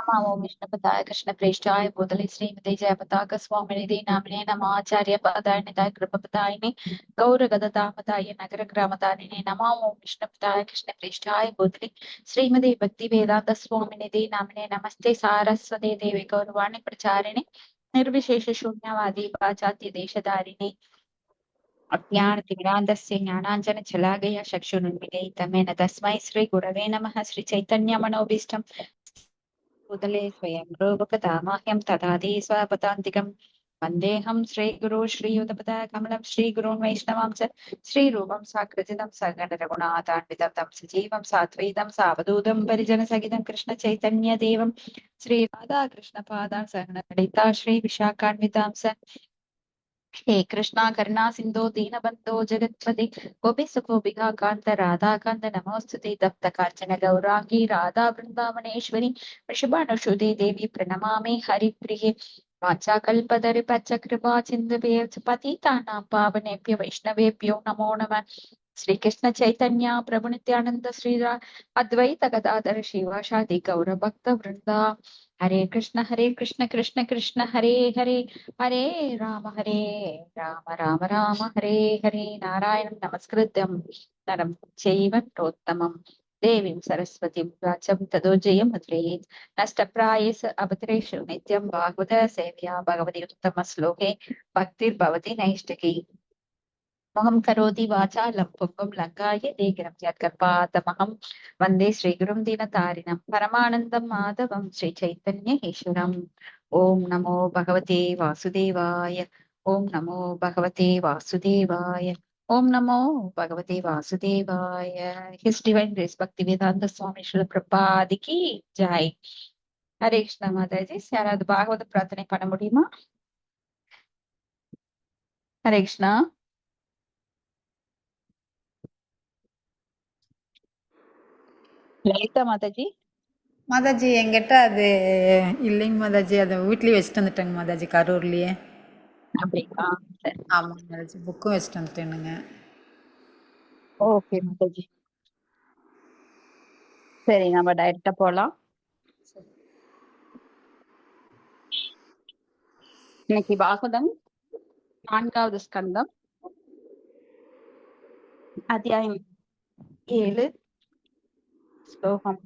नमो विष्णुपदाय कृष्णप्रेष्ठाय भूतले श्रीमते जयपताक स्वामिनिधि नामिने नमः आचार्य पदाय निधाय कृपपदायिने गौरगददामदाय नगर ग्रामदारिणे नमो विष्णुपदाय कृष्णप्रेष्ठाय भूतले श्रीमते भक्ति वेदांत स्वामिनिधि नामिने नमस्ते सारस्वते देवी गौरवाणी प्रचारिणे निर्विशेष शून्यवादी पाश्चात्य देशधारिणे अज्ञानतिमिरान्धस्य ज्ञानाञ्जनशलाकया चक्षुरुन्मीलितं तस्मै श्रीगुरवे नमः। श्रीचैतन्यमनोभीष्टं भूतले स्वयं रूपकदामाह्यं तदाधि स्वपदान्तिकं वन्देऽहं श्रीगुरो श्रीयुतपदाकमलं श्रीगुरून् वैष्णवां च श्रीरूपं साग्रजितं सगणरघुनाथान्वितं तं सजीवं साद्वैतं सावधूतं परिजनसहितं कृष्णचैतन्यदेवं श्रीराधाकृष्णपादां सहनललिता श्रीविशाखान्वितां स हे कृष्णा करुणा सिंधु दीनबंधो जगत्पति गोपी सुखोभिगा कांत राधा कांत नमोस्तुते तप्त कांचन गौरांगी राधा वृंदावनेश्वरी वृषभानुसुते देवी प्रणमामि हरिप्रिये वाचाकल्पतरुपच्च कृपा सिन्धुभ्यो पतितानां पावनेभ्यो वैष्णवेभ्यो नमो नमः। श्री कृष्ण चैतन्य प्रभु नित्यानंद श्री अद्वैत गदाधर शिवासादि गौर भक्त वृंदा हरे कृष्ण कृष्ण कृष्ण हरे हरे हरे राम राम राम हरे हरे नारायणं नमस्कृत्यं नरं चैव नरोत्तमं देवीं सरस्वतीं व्यासं ततो जयमुद्रयेत् नष्टप्रायेष अभद्रेषु नित्यं भागवत सेव्या भगवति उत्तमश्लोके भक्तिर्भवति नैष्टिकी मोहं करोति वाचालं पुंगं लङ्कायते गिरं यत्कर्पातमहं वन्दे श्रीगुरुं दीनतारिणं परमानन्दं माधवं श्रीचैतन्येश्वरम्। ॐ नमो भगवते वासुदेवाय। ॐ नमो भगवते वासुदेवाय। ॐ नमो भगवते वासुदेवाय। हिज डिवाइन ग्रेस भक्तिवेदांत स्वामी श्रील प्रभुपाद की जय। हरे कृष्ण माताजी, யாராவது பாகவத பிரார்த்தனை பண்ண முடியுமா? ஹரே கிருஷ்ணா. லலிதா மாதாஜி. மாதாஜி என்கிட்ட அது இல்லைங்க மாதாஜி. அதை வீட்லயே வச்சுட்டு வந்துட்டேங்க மாதாஜி, கரூர்லயே. அப்படிங்களா? சரி. ஆமாங்க மாதாஜி, புக்கும் வச்சுட்டு வந்துட்டேனுங்க. ஓகே மாதாஜி. சரி, நம்ம டைரக்டா போலாம். இன்னைக்கு பாகவதம் 4வது ஸ்கந்தம், அத்தியாயம் 7, ஸ்லோகம்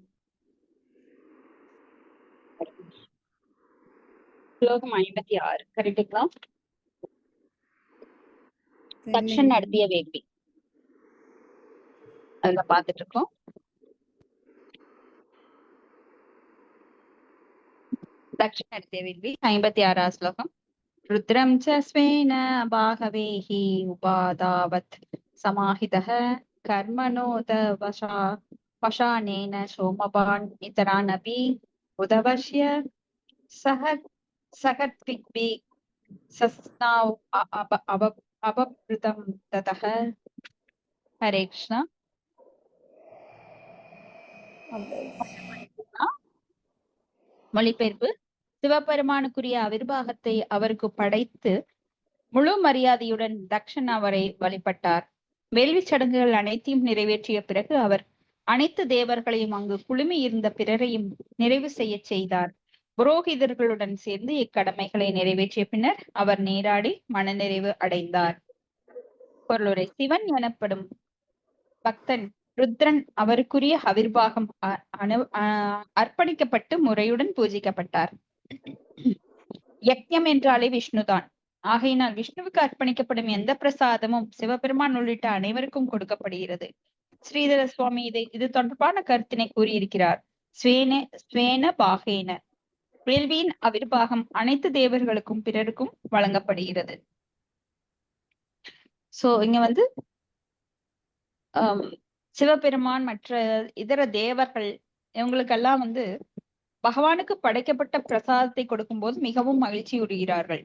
56. கரெக்டுங்களா? தக்ஷன் நடத்திய வேள்வி அதுல பாத்துட்டு இருக்கோம். தக்ஷன் நடத்திய வேள்வி 56வது ஸ்லோகம். ருத்ரம் ச ஸ்வேன பாகவேஹி உபாதாவத் சமாஹிதः கர்மணோத வசானேன சோமபான் இதரான் அபி உதவஸ்ய சகத்விக்பி சஸ்நாவ் அபப்ருதம் ததः. ஹரே கிருஷ்ணா. மொழிபெயர்ப்பு. சிவபெருமானுக்குரிய அவிர்வாகத்தை அவருக்கு படைத்து முழு மரியாதையுடன் தக்ஷன் அவரை வழிபட்டார். வேள்வி சடங்குகள் அனைத்தையும் நிறைவேற்றிய பிறகு அவர் அனைத்து தேவர்களையும் அங்கு குழுமி இருந்த பிறரையும் நிறைவு செய்ய செய்தார். புரோகிதர்களுடன் சேர்ந்து இக்கடமைகளை நிறைவேற்றிய பின்னர் அவர் நீராடி மனநிறைவு அடைந்தார். பொருளுரை. சிவன் எனப்படும் பக்தன் ருத்ரன் அவருக்குரிய அவிர்வாகம் அர்ப்பணிக்கப்பட்டு முறையுடன் பூஜிக்கப்பட்டார். யக்ஞம் என்றாலே விஷ்ணுதான். ஆகையினால் விஷ்ணுவுக்கு அர்ப்பணிக்கப்படும் எந்த பிரசாதமும் சிவபெருமான் உள்ளிட்ட அனைவருக்கும் கொடுக்கப்படுகிறது. ஸ்ரீதர சுவாமி இது தொடர்பான கருத்தினை கூறியிருக்கிறார். ஸ்வேன பாகேன, வேள்வியின் அவிர்வாகம் அனைத்து தேவர்களுக்கும் பிறருக்கும் வழங்கப்படுகிறது. சோ இங்க சிவபெருமான் மற்ற இதர தேவர்கள் இவங்களுக்கெல்லாம் பகவானுக்கு படைக்கப்பட்ட பிரசாதத்தை கொடுக்கும் போது மிகவும் மகிழ்ச்சி உறுகிறார்கள்.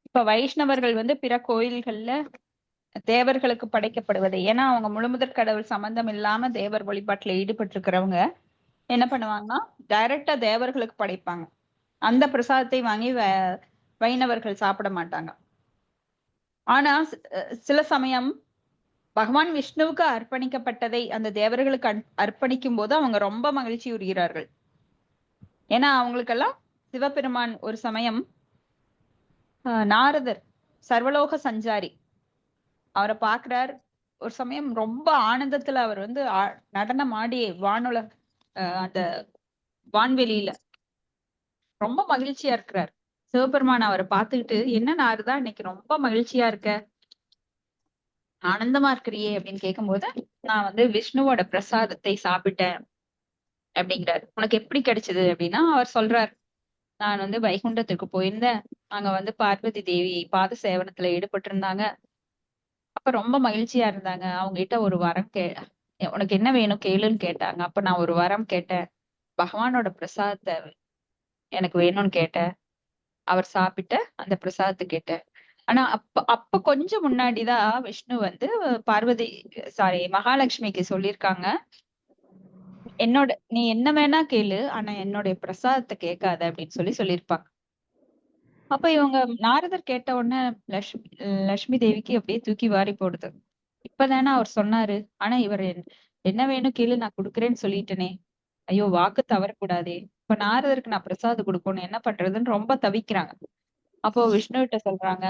இப்ப வைஷ்ணவர்கள் பிற கோயில்கள்ல தேவர்களுக்கு படைக்கப்படுவது, ஏன்னா அவங்க முழுமுதற் கடவுள் சம்பந்தம் இல்லாம தேவர் வழிபாட்டுல ஈடுபட்டு இருக்கிறவங்க என்ன பண்ணுவாங்கன்னா டைரக்டா தேவர்களுக்கு படைப்பாங்க. அந்த பிரசாதத்தை வாங்கி வைணவர்கள் சாப்பிட மாட்டாங்க. ஆனா சில சமயம் பகவான் விஷ்ணுவுக்கு அர்ப்பணிக்கப்பட்டதை அந்த தேவர்களுக்கு அர்ப்பணிக்கும் போது அவங்க ரொம்ப மகிழ்ச்சி உறுகிறார்கள். ஏன்னா அவங்களுக்கெல்லாம் சிவபெருமான் ஒரு சமயம் நாரதர் சர்வலோக சஞ்சாரி அவரை பாக்குறார். ஒரு சமயம் ரொம்ப ஆனந்தத்துல அவர் வந்து நடனம் ஆடி அந்த வான்வெளியில ரொம்ப மகிழ்ச்சியா இருக்கிறார். சிவபெருமான் அவரை பார்த்துக்கிட்டு, என்ன நாரதா இன்னைக்கு ரொம்ப மகிழ்ச்சியா இருக்க, ஆனந்தமா இருக்கிறியே அப்படின்னு கேட்கும்போது, நான் வந்து விஷ்ணுவோட பிரசாதத்தை சாப்பிட்டேன் அப்படிங்கிறாரு. உனக்கு எப்படி கிடைச்சது அப்படின்னா அவர் சொல்றார், நான் வந்து வைகுண்டத்துக்கு போயிருந்தேன். அங்க வந்து பார்வதி தேவி பாத சேவனத்துல ஈடுபட்டு இருந்தாங்க. அப்ப ரொம்ப மகிழ்ச்சியா இருந்தாங்க. அவங்க கிட்ட ஒரு வரம் உனக்கு என்ன வேணும் கேளுன்னு கேட்டாங்க. அப்ப நான் ஒரு வரம் கேட்டேன். பகவானோட பிரசாதத்தை எனக்கு வேணும்னு கேட்டேன். அவர் சாப்பிட்ட அந்த பிரசாதத்தை கேட்டேன். ஆனா அப்ப அப்ப கொஞ்சம் முன்னாடிதான் விஷ்ணு வந்து பார்வதி மகாலட்சுமிக்கு சொல்லியிருக்காங்க. நீ என்ன வேணா கேளு. ஆனா என்னுடைய பிரசாதத்தை கேட்காத அப்படின்னு சொல்லியிருப்பாங்க. அப்ப இவங்க நாரதர் கேட்ட உடனே லட்சுமி தேவிக்கு அப்படியே தூக்கி வாரி போடுது. இப்பதானே அவர் சொன்னாரு. ஆனா இவர் என்ன வேணும் கேளு நான் குடுக்குறேன்னு சொல்லிட்டேனே. ஐயோ வாக்கு தவறக்கூடாதே. இப்ப நாரதருக்கு நான் பிரசாதம் கொடுக்கணும் என்ன பண்றதுன்னு ரொம்ப தவிக்கிறாங்க. அப்போ விஷ்ணு கிட்ட சொல்றாங்க,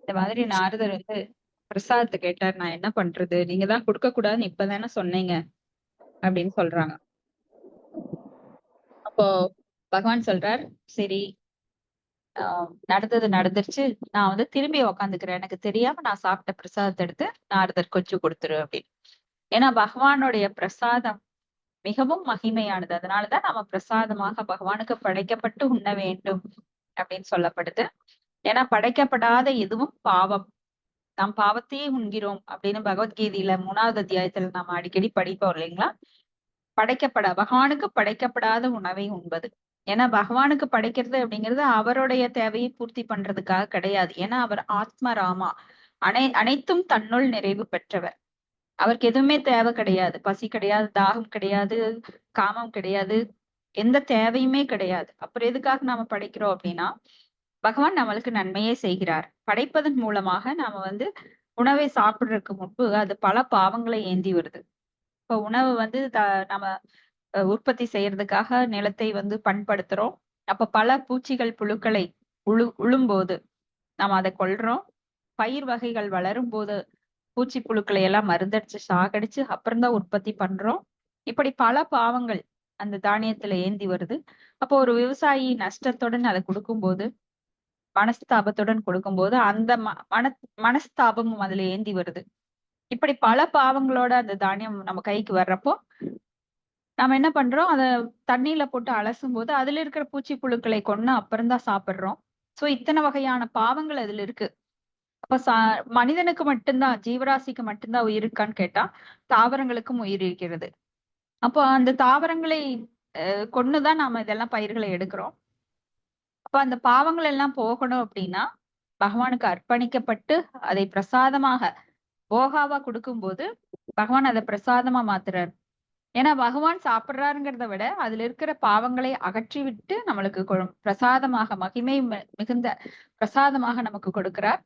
இந்த மாதிரி நாரதர் வந்து பிரசாதத்தை கேட்டார். நான் என்ன பண்றது? நீங்க தான் கொடுக்க கூடாதுன்னு இப்பதானே சொன்னீங்க அப்படின்னு சொல்றாங்க. அப்போ பகவான் சொல்றார், சரி நடந்தது நடந்துருச்சு. நான் வந்து திரும்பி உக்காந்துக்கிறேன். எனக்கு தெரியாம நான் சாப்பிட்ட பிரசாதத்தை எடுத்து நாரதர் கொஞ்சம் கொடுத்துரு அப்படின்னு. ஏன்னா பகவானுடைய பிரசாதம் மிகவும் மகிமையானது. அதனாலதான் நம்ம பிரசாதமாக பகவானுக்கு படைக்கப்பட்டு உண்ண வேண்டும் அப்படின்னு சொல்லப்படுது. ஏன்னா படைக்கப்படாத எதுவும் பாவம். நாம் பாவத்தையே உண்கிறோம் அப்படின்னு பகவத்கீதையில 3வது அத்தியாயத்துல நாம அடிக்கடி படிப்போம் இல்லைங்களா? பகவானுக்கு படைக்கப்படாத உணவை உண்பது. ஏன்னா பகவானுக்கு படைக்கிறது அப்படிங்கிறது அவருடைய தேவையை பூர்த்தி பண்றதுக்காக கிடையாது. ஏன்னா அவர் ஆத்ம ராமா, அனைத்தும் தன்னுள் நிறைவு பெற்றவர். அவருக்கு எதுவுமே தேவை கிடையாது. பசி கிடையாது, தாகம் கிடையாது, காமம் கிடையாது, எந்த தேவையுமே கிடையாது. அப்புறம் எதுக்காக நாம படைக்கிறோம் அப்படின்னா, பகவான் நம்மளுக்கு நன்மையே செய்கிறார். படைப்பதன் மூலமாக நாம வந்து உணவை சாப்பிடுறதுக்கு முன்பு அது பல பாவங்களை ஏந்தி வருது. இப்ப உணவு வந்து நம்ம உற்பத்தி செய்யறதுக்காக நிலத்தை வந்து பண்படுத்துறோம். அப்ப பல பூச்சிகள் புழுக்களை உழும்போது நம்ம அதை கொல்றோம். பயிர் வகைகள் வளரும் போது பூச்சி புழுக்களை எல்லாம் மருந்தடிச்சு சாகடிச்சு அப்புறம்தான் உற்பத்தி பண்றோம். இப்படி பல பாவங்கள் அந்த தானியத்துல ஏந்தி வருது. அப்போ ஒரு விவசாயி நஷ்டத்துடன் அதை கொடுக்கும்போது, மனஸ்தாபத்துடன் கொடுக்கும்போது அந்த மனஸ்தாபமும் அதுல ஏந்தி வருது. இப்படி பல பாவங்களோட அந்த தானியம் நம்ம கைக்கு வர்றப்போ நம்ம என்ன பண்றோம், அத தண்ணீர்ல போட்டு அலசும் போது அதுல இருக்கிற பூச்சி புழுக்களை கொன்னு அப்புறம்தான் சாப்பிடுறோம். சோ இத்தனை வகையான பாவங்கள் அதுல இருக்கு. அப்ப மனிதனுக்கு மட்டும்தான், ஜீவராசிக்கு மட்டும்தான் உயிர் இருக்கான்னு கேட்டா தாவரங்களுக்கும் உயிர் இருக்கிறது. அப்போ அந்த தாவரங்களை கொன்னுதான் நாம இதெல்லாம் பயிர்களை எடுக்கிறோம். அப்ப அந்த பாவங்கள் எல்லாம் போகணும் அப்படின்னா பகவானுக்கு அர்ப்பணிக்கப்பட்டு அதை பிரசாதமாக போகாவா கொடுக்கும்போது பகவான் அதை பிரசாதமா மாத்துறாரு. ஏன்னா பகவான் சாப்பிடுறாருங்கிறத விட அதுல இருக்கிற பாவங்களை அகற்றி விட்டு நம்மளுக்கு பிரசாதமாக மகிமை மிகுந்த பிரசாதமாக நமக்கு கொடுக்கிறார்.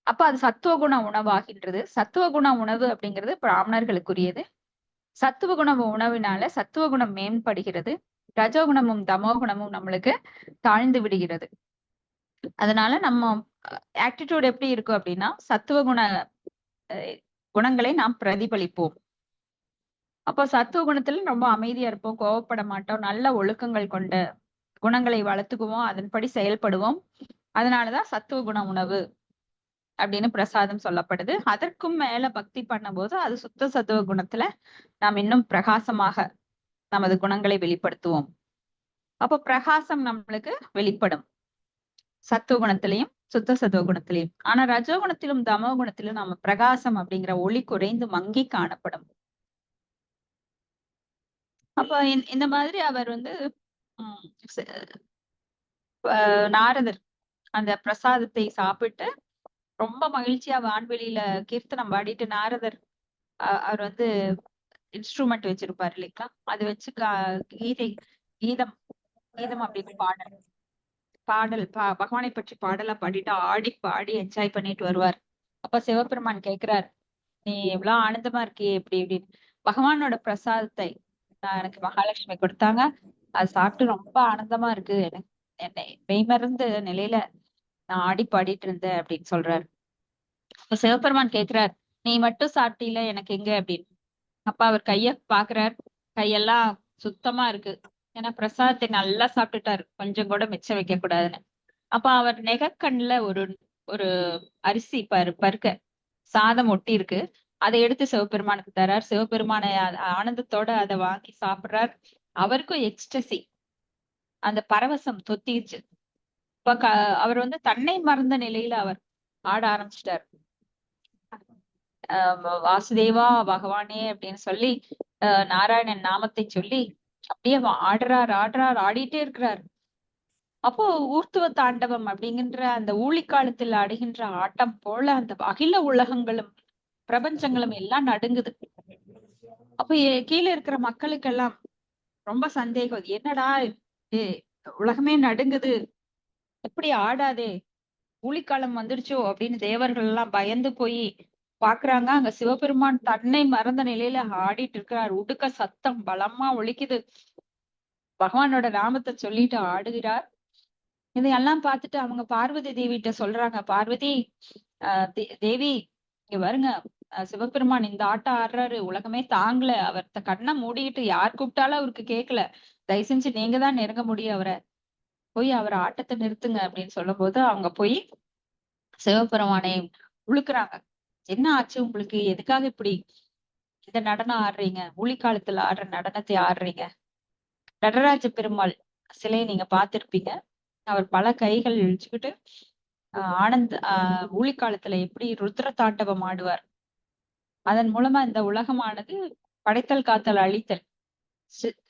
அப்ப அது சத்துவகுண உணவாகின்றது. சத்துவகுண உணவு அப்படிங்கிறது பிராமணர்களுக்குரியது. சத்துவகுண உணவினால சத்துவகுணம் மேம்படுகிறது. ரஜோகுணமும் தமோகுணமும் நம்மளுக்கு தாழ்ந்து விடுகிறது. அதனால நம்ம ஆட்டிடியூட் எப்படி இருக்கும் அப்படின்னா சத்துவகுண குணங்களை நாம் பிரதிபலிப்போம். அப்போ சத்துவ குணத்துல ரொம்ப அமைதியா இருப்போம், கோவப்பட மாட்டோம், நல்ல ஒழுக்கங்கள் கொண்ட குணங்களை வளர்த்துக்குவோம், அதன்படி செயல்படுவோம். அதனாலதான் சத்துவ குண உணவு அப்படின்னு பிரசாதம் சொல்லப்படுது. அதற்கும் மேல பக்தி பண்ணும்போது அது சுத்த சத்துவ குணத்துல நாம் இன்னும் பிரகாசமாக நமது குணங்களை வெளிப்படுத்துவோம். அப்போ பிரகாசம் நம்மளுக்கு வெளிப்படும் சத்துவ குணத்திலையும் சுத்த சத்துவ குணத்திலையும். ஆனா ரஜோகுணத்திலும் தமோ குணத்திலும் நம்ம பிரகாசம் அப்படிங்கிற ஒளி குறைந்து மங்கி காணப்படும். அப்ப இந்த மாதிரி அவர் வந்து நாரதர் அந்த பிரசாதத்தை சாப்பிட்டு ரொம்ப மகிழ்ச்சியா வான்வெளியில கீர்த்தனம் பாடிட்டு நாரதர் அவர் வந்து இன்ஸ்ட்ருமெண்ட் வச்சிருப்பாரு இல்லைங்களா, அது வச்சு கீதம் கீதம் அப்படின்னு பாடல் பகவானை பற்றி பாடலா பாடிட்டு ஆடி பாடி என்ஜாய் பண்ணிட்டு வருவார். அப்ப சிவபெருமான் கேக்குறார், நீ எவ்வளவு ஆனந்தமா இருக்கியே எப்படி இப்படின்னு. பகவானோட பிரசாதத்தை எனக்கு மகாலட்சுமி கொடுத்தாங்க. அது சாப்பிட்டு ரொம்ப ஆனந்தமா இருக்கு. எனக்கு என்னை மெய்மறந்த நிலையில நான் ஆடி பாடிட்டு இருந்தேன் அப்படின்னு சொல்றாரு. இப்ப சிவபெருமான் கேட்கிறார், நீ மட்டும் சாப்பிட்டீல எனக்கு எங்க அப்படின்னு. அப்ப அவர் கைய பாக்குறார், கையெல்லாம் சுத்தமா இருக்கு. ஏன்னா பிரசாதத்தை நல்லா சாப்பிட்டுட்டாரு, கொஞ்சம் கூட மிச்சம் வைக்க கூடாதுன்னு. அப்ப அவர் நெகக்கண்ல ஒரு ஒரு அரிசி பருக்க சாதம் ஒட்டி இருக்கு. அதை எடுத்து சிவபெருமானுக்கு தரார். சிவபெருமான ஆனந்தத்தோட அதை வாங்கி சாப்பிடுறார். அவருக்கும் எக்ஸ்டசி, அந்த பரவசம் தொத்திச்சு. இப்ப அவர் வந்து தன்னை மறந்த நிலையில அவர் ஆட ஆரம்பிச்சிட்டார். வாசுதேவா பகவானே அப்படின்னு சொல்லி நாராயணன் நாமத்தை சொல்லி அப்படியே ஆடுறார் ஆடிட்டே இருக்கிறார். அப்போ ஊர்த்துவ தாண்டவம் அப்படிங்கின்ற அந்த ஊழிக்காலத்தில் ஆடுகின்ற ஆட்டம் போல அந்த அகில உலகங்களும் பிரபஞ்சங்களும் எல்லாம் நடுங்குது. அப்ப கீழே இருக்கிற மக்களுக்கெல்லாம் ரொம்ப சந்தேகம். என்னடா ஏ உலகமே நடுங்குது, எப்படி ஆடாதே, ஊழிக்காலம் வந்துடுச்சோ அப்படின்னு தேவர்கள் எல்லாம் பயந்து போய் பாக்குறாங்க. அங்க சிவபெருமான் தன்னை மறந்த நிலையில ஆடிட்டு இருக்கிறார். உடுக்க சத்தம் பலமா ஒலிக்குது. பகவானோட நாமத்தை சொல்லிட்டு ஆடுகிறார். இதையெல்லாம் பார்த்துட்டு அவங்க பார்வதி தேவிட்ட சொல்றாங்க, பார்வதி தேவி இங்க வருங்க, சிவபெருமான் இந்த ஆட்டம் ஆடுறாரு, உலகமே தாங்கல, அவர் கண்ணை மூடிக்கிட்டு யார் கூப்பிட்டாலும் அவருக்கு கேட்கல, தயவு செஞ்சு நீங்க தான் நெருங்க முடியும் அவரை, போய் அவர் ஆட்டத்தை நிறுத்துங்க அப்படின்னு சொல்லும் போது அவங்க போய் சிவபெருமானை உழுக்குறாங்க. என்ன ஆச்சு உங்களுக்கு, எதுக்காக இப்படி இந்த நடனம் ஆடுறீங்க, ஊழிக்காலத்துல ஆடுற நடனத்தை ஆடுறீங்க? நடராஜ பெருமாள் சிலையை நீங்க பார்த்திருப்பீங்க. அவர் பல கைகள் இழுச்சுக்கிட்டு ஊழிக்காலத்துல எப்படி ருத்ர தாண்டவம் ஆடுவார். அதன் மூலமா இந்த உலகமானது படைத்தல் காத்தல் அழித்தல்,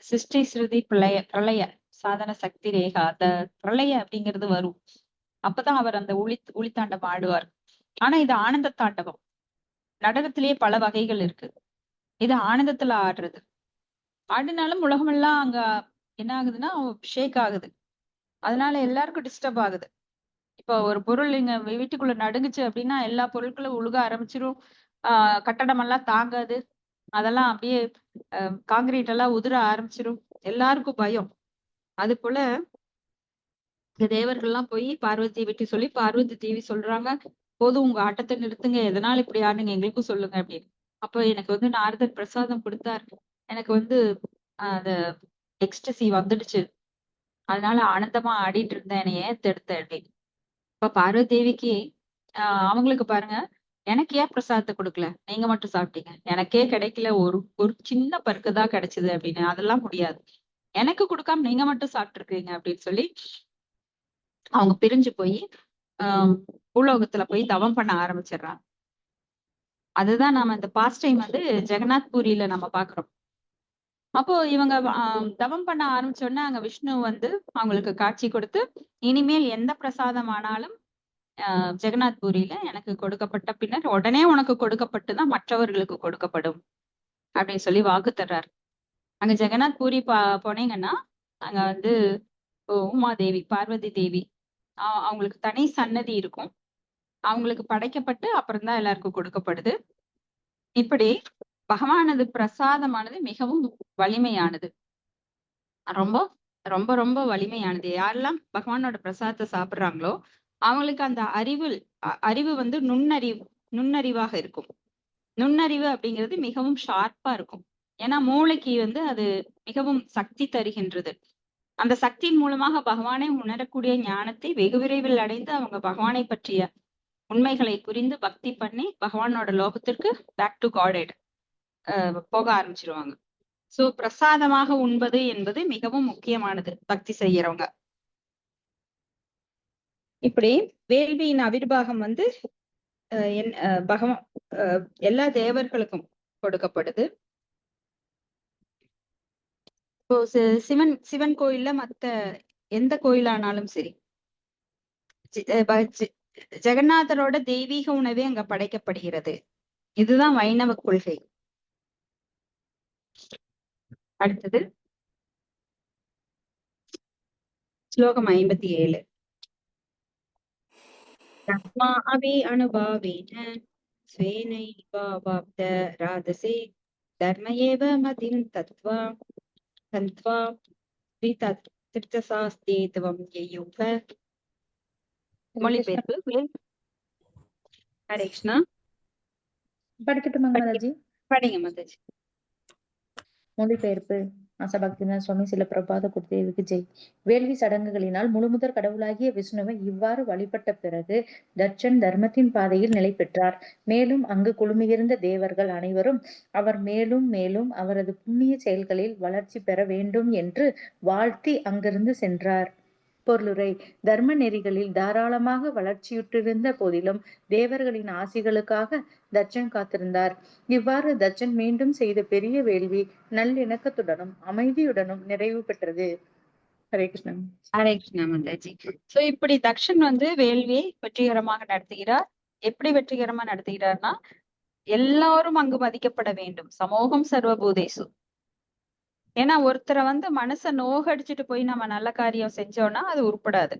சிருஷ்டி ஸ்ருதி பிரளய சாதன சக்தி ரேகா, அந்த பிரளய அப்படிங்கிறது வரும். அப்பதான் அவர் அந்த ஊழித்தாண்டவம் ஆடுவார். ஆனா இது ஆனந்த தாண்டவம். நடனத்திலேயே பல வகைகள் இருக்கு. இது ஆனந்தத்துல ஆடுறது. ஆடினாலும் உலகமெல்லாம் அங்க என்ன ஆகுதுன்னா ஷேக் ஆகுது. அதனால எல்லாருக்கும் டிஸ்டர்ப் ஆகுது. இப்போ ஒரு பொருள் இங்க வீட்டுக்குள்ள நடுங்குச்சு அப்படின்னா எல்லா பொருட்களும் உழுக ஆரம்பிச்சிரும். கட்டடம் எல்லாம் தாங்காது. அதெல்லாம் அப்படியே காங்கிரீட் எல்லாம் உதிர ஆரம்பிச்சிரும். எல்லாருக்கும் பயம். அது போல இந்த தேவர்கள்லாம் போய் பார்வதி விட்டு சொல்லி பார்வதி தேவி சொல்றாங்க, போதும் உங்க ஆட்டத்தை நிறுத்துங்க, எதனால இப்படி ஆடுங்க எங்களுக்கும் சொல்லுங்க அப்படின்னு. அப்போ எனக்கு வந்து நாரதர் பிரசாதம் கொடுத்தார். எனக்கு வந்து அந்த எக்ஸ்டசி வந்துடுச்சு. அதனால ஆனந்தமா ஆடிட்டு இருந்தேன், என்னை ஏன் தடுத்த அப்படின்னு. இப்ப பார்வதி தேவிக்கு அவங்களுக்கு பாருங்க, எனக்கு ஏன் பிரசாதத்தை கொடுக்கல, நீங்க மட்டும் சாப்பிட்டீங்க, எனக்கே கிடைக்கல, ஒரு ஒரு சின்ன பருக்கு தான் கிடைச்சது அப்படின்னு. அதெல்லாம் முடியாது, எனக்கு கொடுக்காம நீங்க மட்டும் சாப்பிட்டு இருக்கீங்க அப்படின்னு சொல்லி அவங்க பிரிஞ்சு போய் பூலோகத்துல போய் தவம் பண்ண ஆரம்பிச்சிடுறாங்க. அதுதான் நாம இந்த பாஸ்ட் டைம் வந்து ஜெகநாத் பூரியில நம்ம பாக்குறோம். அப்போ இவங்க தவம் பண்ண ஆரம்பிச்சோடனே அங்க விஷ்ணு வந்து அவங்களுக்கு காட்சி கொடுத்து, இனிமேல் எந்த பிரசாதம் ஆனாலும் ஜெகநாத் பூரியில எனக்கு கொடுக்கப்பட்ட பின்னர் உடனே உனக்கு கொடுக்கப்பட்டுதான் மற்றவர்களுக்கு கொடுக்கப்படும் அப்படின்னு சொல்லி வாக்கு தர்றாரு. அங்க ஜெகநாத் பூரி போனீங்கன்னா அங்க வந்து உமாதேவி பார்வதி தேவி அவங்களுக்கு தனி சன்னதி இருக்கும். அவங்களுக்கு படைக்கப்பட்டு அப்புறம் தான் எல்லாருக்கும் கொடுக்கப்படுது. இப்படி பகவானது பிரசாதமானது மிகவும் வலிமையானது. ரொம்ப ரொம்ப ரொம்ப வலிமையானது. யாரெல்லாம் பகவானோட பிரசாதத்தை சாப்பிடுறாங்களோ அவங்களுக்கு அந்த அறிவு வந்து நுண்ணறிவாக இருக்கும். நுண்ணறிவு அப்படிங்கிறது மிகவும் ஷார்ப்பா இருக்கும். ஏன்னா மூளைக்கு வந்து அது மிகவும் சக்தி தருகின்றது. அந்த சக்தியின் மூலமாக பகவானை உணரக்கூடிய ஞானத்தை வெகு விரைவில் அடைந்து அவங்க பகவானை பற்றிய உண்மைகளை புரிந்து பக்தி பண்ணி பகவானோட லோகத்திற்கு பேக் டு காடட் போக ஆரம்பிச்சிருவாங்க. சோ பிரசாதமாக உண்பது என்பது மிகவும் முக்கியமானது பக்தி செய்யறவங்க. இப்படி வேள்வியின் அவிர்வாகம் வந்து பகவான் எல்லா தேவர்களுக்கும் கொடுக்கப்படுது. இப்போ சிவன் கோயில்ல மத்த எந்த கோயிலானாலும் சரி, ஜெகநாதரோட தெய்வீக உணவே அங்க படைக்கப்படுகிறது. இதுதான் வைணவ கொள்கை. அடுத்தது ஸ்லோகம் 57. தஸ்மாபி அனுபாவேன ஸ்வேனைவாப்த ராதசே தர்ம ஏவ மதிம் தத்வா ரீதா திருத்தசாஸ்தேத்துவம் யயுக. ஹரே கிருஷ்ணா. மொழிபெயர்ப்பு ஹரே கிருஷ்ணா. படிக்கட்டுமாங்க மாதாஜி? படிங்க மாதாஜி. மொழிபெயர்ப்பு ஆசபக்திநாத் சுவாமி சில பிரபாத குருதேவுக்கு ஜெய். வேள்வி சடங்குகளினால் முழுமுதற் கடவுளாகிய விஷ்ணுவை இவ்வாறு வழிபட்ட பிறகு தட்சன் தர்மத்தின் பாதையில் நிலை பெற்றார். மேலும் அங்கு குழுமியிருந்த தேவர்கள் அனைவரும் அவர் மேலும் மேலும் அவரது புண்ணிய செயல்களில் வளர்ச்சி பெற வேண்டும் என்று வாழ்த்தி அங்கிருந்து சென்றார். பொருளுரை: தர்ம நெறிகளில் தாராளமாக வளர்ச்சியுற்றிருந்த போதிலும் தேவர்களின் ஆசிகளுக்காக தட்சன் காத்திருந்தார். இவ்வாறு தட்சன் மீண்டும் செய்த பெரிய வேள்வி நல்லிணக்கத்துடனும் அமைதியுடனும் நிறைவு பெற்றது. ஹரே கிருஷ்ணன். ஹரே கிருஷ்ணா மாதாஜி. சோ இப்படி தக்ஷன் வேள்வியை வெற்றிகரமாக நடத்துகிறார். எப்படி வெற்றிகரமா நடத்துகிறார்னா, எல்லாரும் அங்கு மதிக்கப்பட வேண்டும். சமூகம் சர்வபூதேசு. ஏன்னா ஒருத்தரை மனச நோகடிச்சுட்டு போய் நம்ம நல்ல காரியம் செஞ்சோம்னா அது உருப்படாது.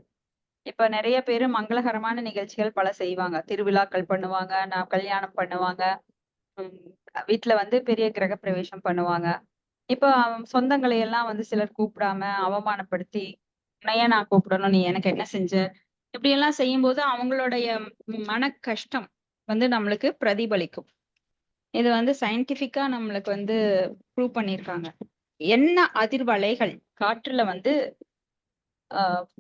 இப்ப நிறைய பேரு மங்களகரமான நிகழ்ச்சிகள் பல செய்வாங்க. திருவிழாக்கள் பண்ணுவாங்க, கல்யாணம் பண்ணுவாங்க, வீட்டுல பெரிய கிரக பிரவேசம் பண்ணுவாங்க. இப்ப சொந்தங்களை எல்லாம் சிலர் கூப்பிடாம அவமானப்படுத்தி, உன்னைய நான் கூப்பிடணும், நீ எனக்கு என்ன செஞ்ச, இப்படி எல்லாம் செய்யும் போது அவங்களுடைய மன கஷ்டம் நம்மளுக்கு பிரதிபலிக்கும். இது சயின்டிபிக்கா நம்மளுக்கு ப்ரூவ் பண்ணியிருக்காங்க. என்ன அதிர்வலைகள் காற்றுல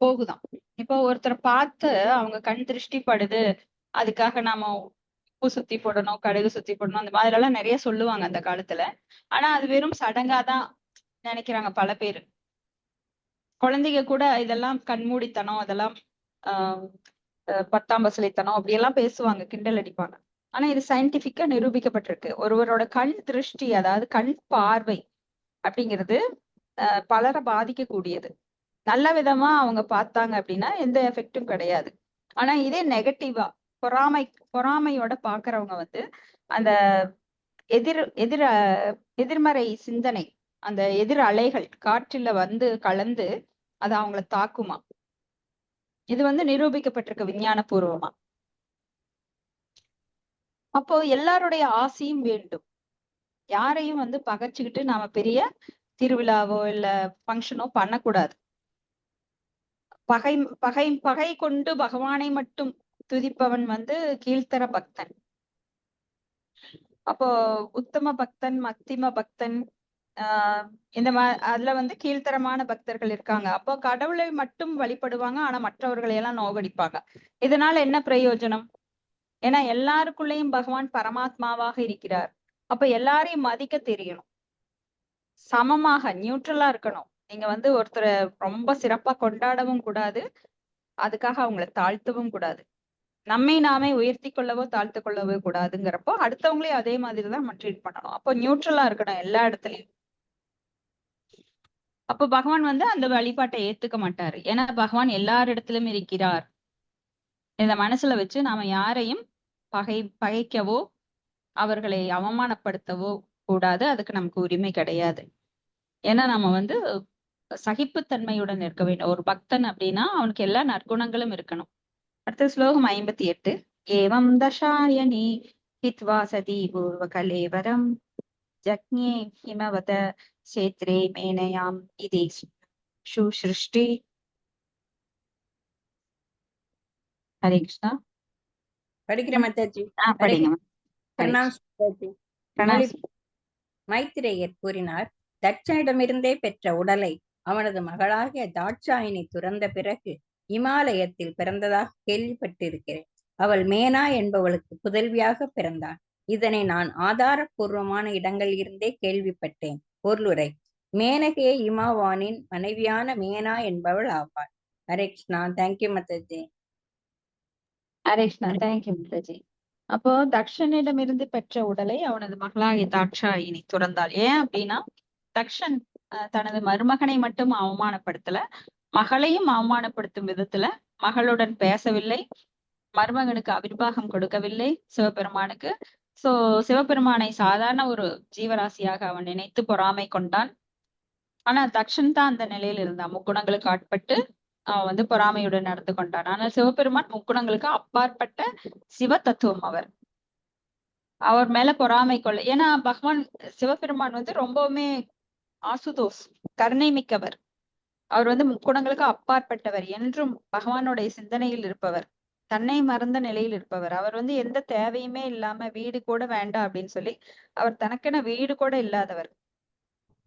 போகுதாம். இப்போ ஒருத்தரை பார்த்து அவங்க கண் திருஷ்டி படுது, அதுக்காக நாம உப்பு சுத்தி போடணும், கடுகு சுத்தி போடணும், அந்த மாதிரி எல்லாம் நிறைய சொல்லுவாங்க அந்த காலத்துல. ஆனா அது வெறும் சடங்காதான் நினைக்கிறாங்க பல பேரு. குழந்தைங்க கூட இதெல்லாம் கண்மூடித்தனம், அதெல்லாம் ஆஹ் 10ஆம் பசலித்தனம் அப்படி எல்லாம் பேசுவாங்க, கிண்டல் அடிப்பாங்க. ஆனா இது சயின்டிபிக்கா நிரூபிக்கப்பட்டிருக்கு. ஒருவரோட கண் திருஷ்டி, அதாவது கண் பார்வை அப்படிங்கிறது பலரை பாதிக்கக்கூடியது. நல்ல விதமா அவங்க பார்த்தாங்க அப்படின்னா எந்த எஃபெக்டும் கிடையாது. ஆனா இதே நெகட்டிவா பொறாமையோட பாக்குறவங்க அந்த எதிர்மறை சிந்தனை, அந்த எதிர் அலைகள் காற்றில கலந்து அது அவங்கள தாக்குமா. இது நிரூபிக்கப்பட்டிருக்கு விஞ்ஞான பூர்வமா. அப்போ எல்லாருடைய ஆசையும் வேண்டும். யாரையும் பகைச்சுக்கிட்டு நாம பெரிய திருவிழாவோ இல்ல ஃபங்க்ஷனோ பண்ணக்கூடாது. பகை கொண்டு பகவானை மட்டும் துதிப்பவன் கீழ்த்தர பக்தன். அப்போ உத்தம பக்தன், மத்திம பக்தன், இந்த அதுல கீழ்த்தரமான பக்தர்கள் இருக்காங்க. அப்போ கடவுளை மட்டும் வழிபடுவாங்க, ஆனா மற்றவர்களை எல்லாம் நோகடிப்பாங்க. இதனால என்ன பிரயோஜனம்? ஏன்னா எல்லாருக்குள்ளேயும் பகவான் பரமாத்மாவாக இருக்கிறார். அப்ப எல்லாரையும் மதிக்க தெரியணும், சமமாக நியூட்ரலா இருக்கணும். நீங்க ஒருத்தரை ரொம்ப சிறப்பா கொண்டாடவும் கூடாது, அதுக்காக அவங்கள தாழ்த்தவும் கூடாது. நம்மை நாமே உயர்த்தி கொள்ளவோ தாழ்த்து கொள்ளவோ கூடாதுங்கிறப்போ அடுத்தவங்களையும் அதே மாதிரிதான் நம்ம ட்ரீட் பண்ணணும். அப்போ நியூட்ரலா இருக்கணும் எல்லா இடத்துலயும். அப்போ பகவான் அந்த வழிபாட்டை ஏத்துக்க மாட்டாரு. ஏன்னா பகவான் எல்லாரிடத்திலும் இருக்கிறார். இந்த மனசுல வச்சு நாம யாரையும் பகைக்கவோ அவர்களை அவமானப்படுத்தவோ கூடாது. அதுக்கு நமக்கு உரிமை கிடையாது. ஏன்னா நம்ம சகிப்புத்தன்மையுடன் இருக்க வேண்டும். ஒரு பக்தன் அப்படின்னா அவனுக்கு எல்லா நற்குணங்களும் இருக்கணும். அடுத்த ஸ்லோகம் 58. ஏவம் தசாயனி ஹித்வா சதி பூர்வ கலேவரம் ஜக்ஞே ஹிமவத சேத்ரே மேனயாம் இதே சுஷ்ருஷ்டி. ஹரே கிருஷ்ணா. படிக்கிறேன் மாதாஜி. படிங்க. மைத்திரேயர் கூறினார், தட்சனிடமிருந்தே பெற்ற உடலை அவனது மகளாகிய தாட்சாயினி துறந்த பிறகு இமாலயத்தில் பிறந்ததாக கேள்விப்பட்டிருக்கிறேன். அவள் மேனா என்பவளுக்கு புதல்வியாக பிறந்தாள். இதனை நான் ஆதாரபூர்வமான இடங்களில் இருந்தே கேள்விப்பட்டேன். பொருளுரை: மேனகே இமாவானின் மனைவியான மேனா என்பவள் ஆவாள். ஹரே கிருஷ்ணா. தேங்க்யூ மாதாஜி. ஹரே கிருஷ்ணா. தேங்க்யூ மாதாஜி. அப்போ தக்ஷனிடமிருந்து பெற்ற உடலை அவனது மகளாகிய தாட்சாயினி துறந்தாள். ஏன் அப்படின்னா தக்ஷன் தனது மருமகனை மட்டும் அவமானப்படுத்தல, மகளையும் அவமானப்படுத்தும் விதத்துல மகளுடன் பேசவில்லை, மருமகனுக்கு அபிர்வாகம் கொடுக்கவில்லை சிவபெருமானுக்கு. சோ சிவபெருமானை சாதாரண ஒரு ஜீவராசியாக அவன் நினைத்து பொறாமை கொண்டான். ஆனா தக்ஷன் தான் அந்த நிலையில இருந்தான். முக்குணங்களுக்கு ஆட்பட்டு அவன் பொறாமையுடன் நடந்து கொண்டான். ஆனால் சிவபெருமான் முக்குணங்களுக்கு அப்பாற்பட்ட சிவ தத்துவம். அவர் மேல பொறாமை கொள்ள. ஏன்னா பகவான் சிவபெருமான் ரொம்பவுமே ஆசுதோஸ், கருணை மிக்கவர். அவர் வந்து முக்குணங்களுக்கு அப்பாற்பட்டவர், என்றும் பகவானுடைய சிந்தனையில் இருப்பவர், தன்னை மறந்த நிலையில் இருப்பவர். அவர் வந்து எந்த தேவையுமே இல்லாம வீடு கூட வேண்டாம் அப்படின்னு சொல்லி அவர் தனக்கென வீடு கூட இல்லாதவர்,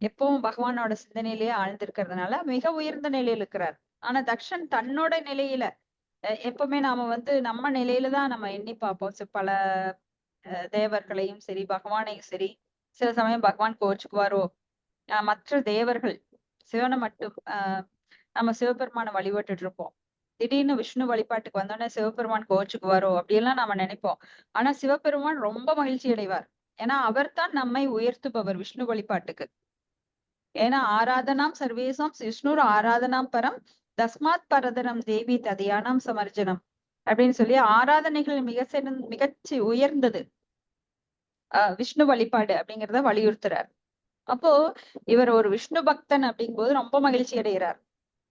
எப்பவும் பகவானோட சிந்தனையிலேயே ஆழ்ந்திருக்கிறதுனால மிக உயர்ந்த நிலையில் இருக்கிறார். ஆனா தக்ஷன் தன்னோட நிலையில எப்பவுமே நாம வந்து நம்ம நிலையில தான் நம்ம எண்ணி பார்ப்போம். பல தேவர்களையும் சரி பகவானையும் சரி, சில சமயம் பகவான் கோச்சுக்குவாரோ, மற்ற தேவர்கள் சிவனை மட்டும் நம்ம சிவபெருமானை வழிபட்டுட்டு இருப்போம். திடீர்னு விஷ்ணு வழிபாட்டுக்கு வந்தோடனே சிவபெருமான் கோச்சுக்குவாரோ அப்படியெல்லாம் நம்ம நினைப்போம். ஆனா சிவபெருமான் ரொம்ப மகிழ்ச்சி அடைவார். ஏன்னா அவர் தான் நம்மை உயர்த்துபவர் விஷ்ணு வழிபாட்டுக்கு. ஏன்னா ஆராதனாம் சர்வேசாம் விஷ்ணுர் ஆராதனாம் பரம் தஸ்மாத் பரதரம் தேவி ததியானாம் சமர்ஜனம் அப்படின்னு சொல்லி ஆராதனைகள் மிகச்சி உயர்ந்தது விஷ்ணு வழிபாடு அப்படிங்கிறத வலியுறுத்துறார். அப்போ இவர் ஒரு விஷ்ணு பக்தன் அப்படிங்கும் போது ரொம்ப மகிழ்ச்சி அடைகிறார்.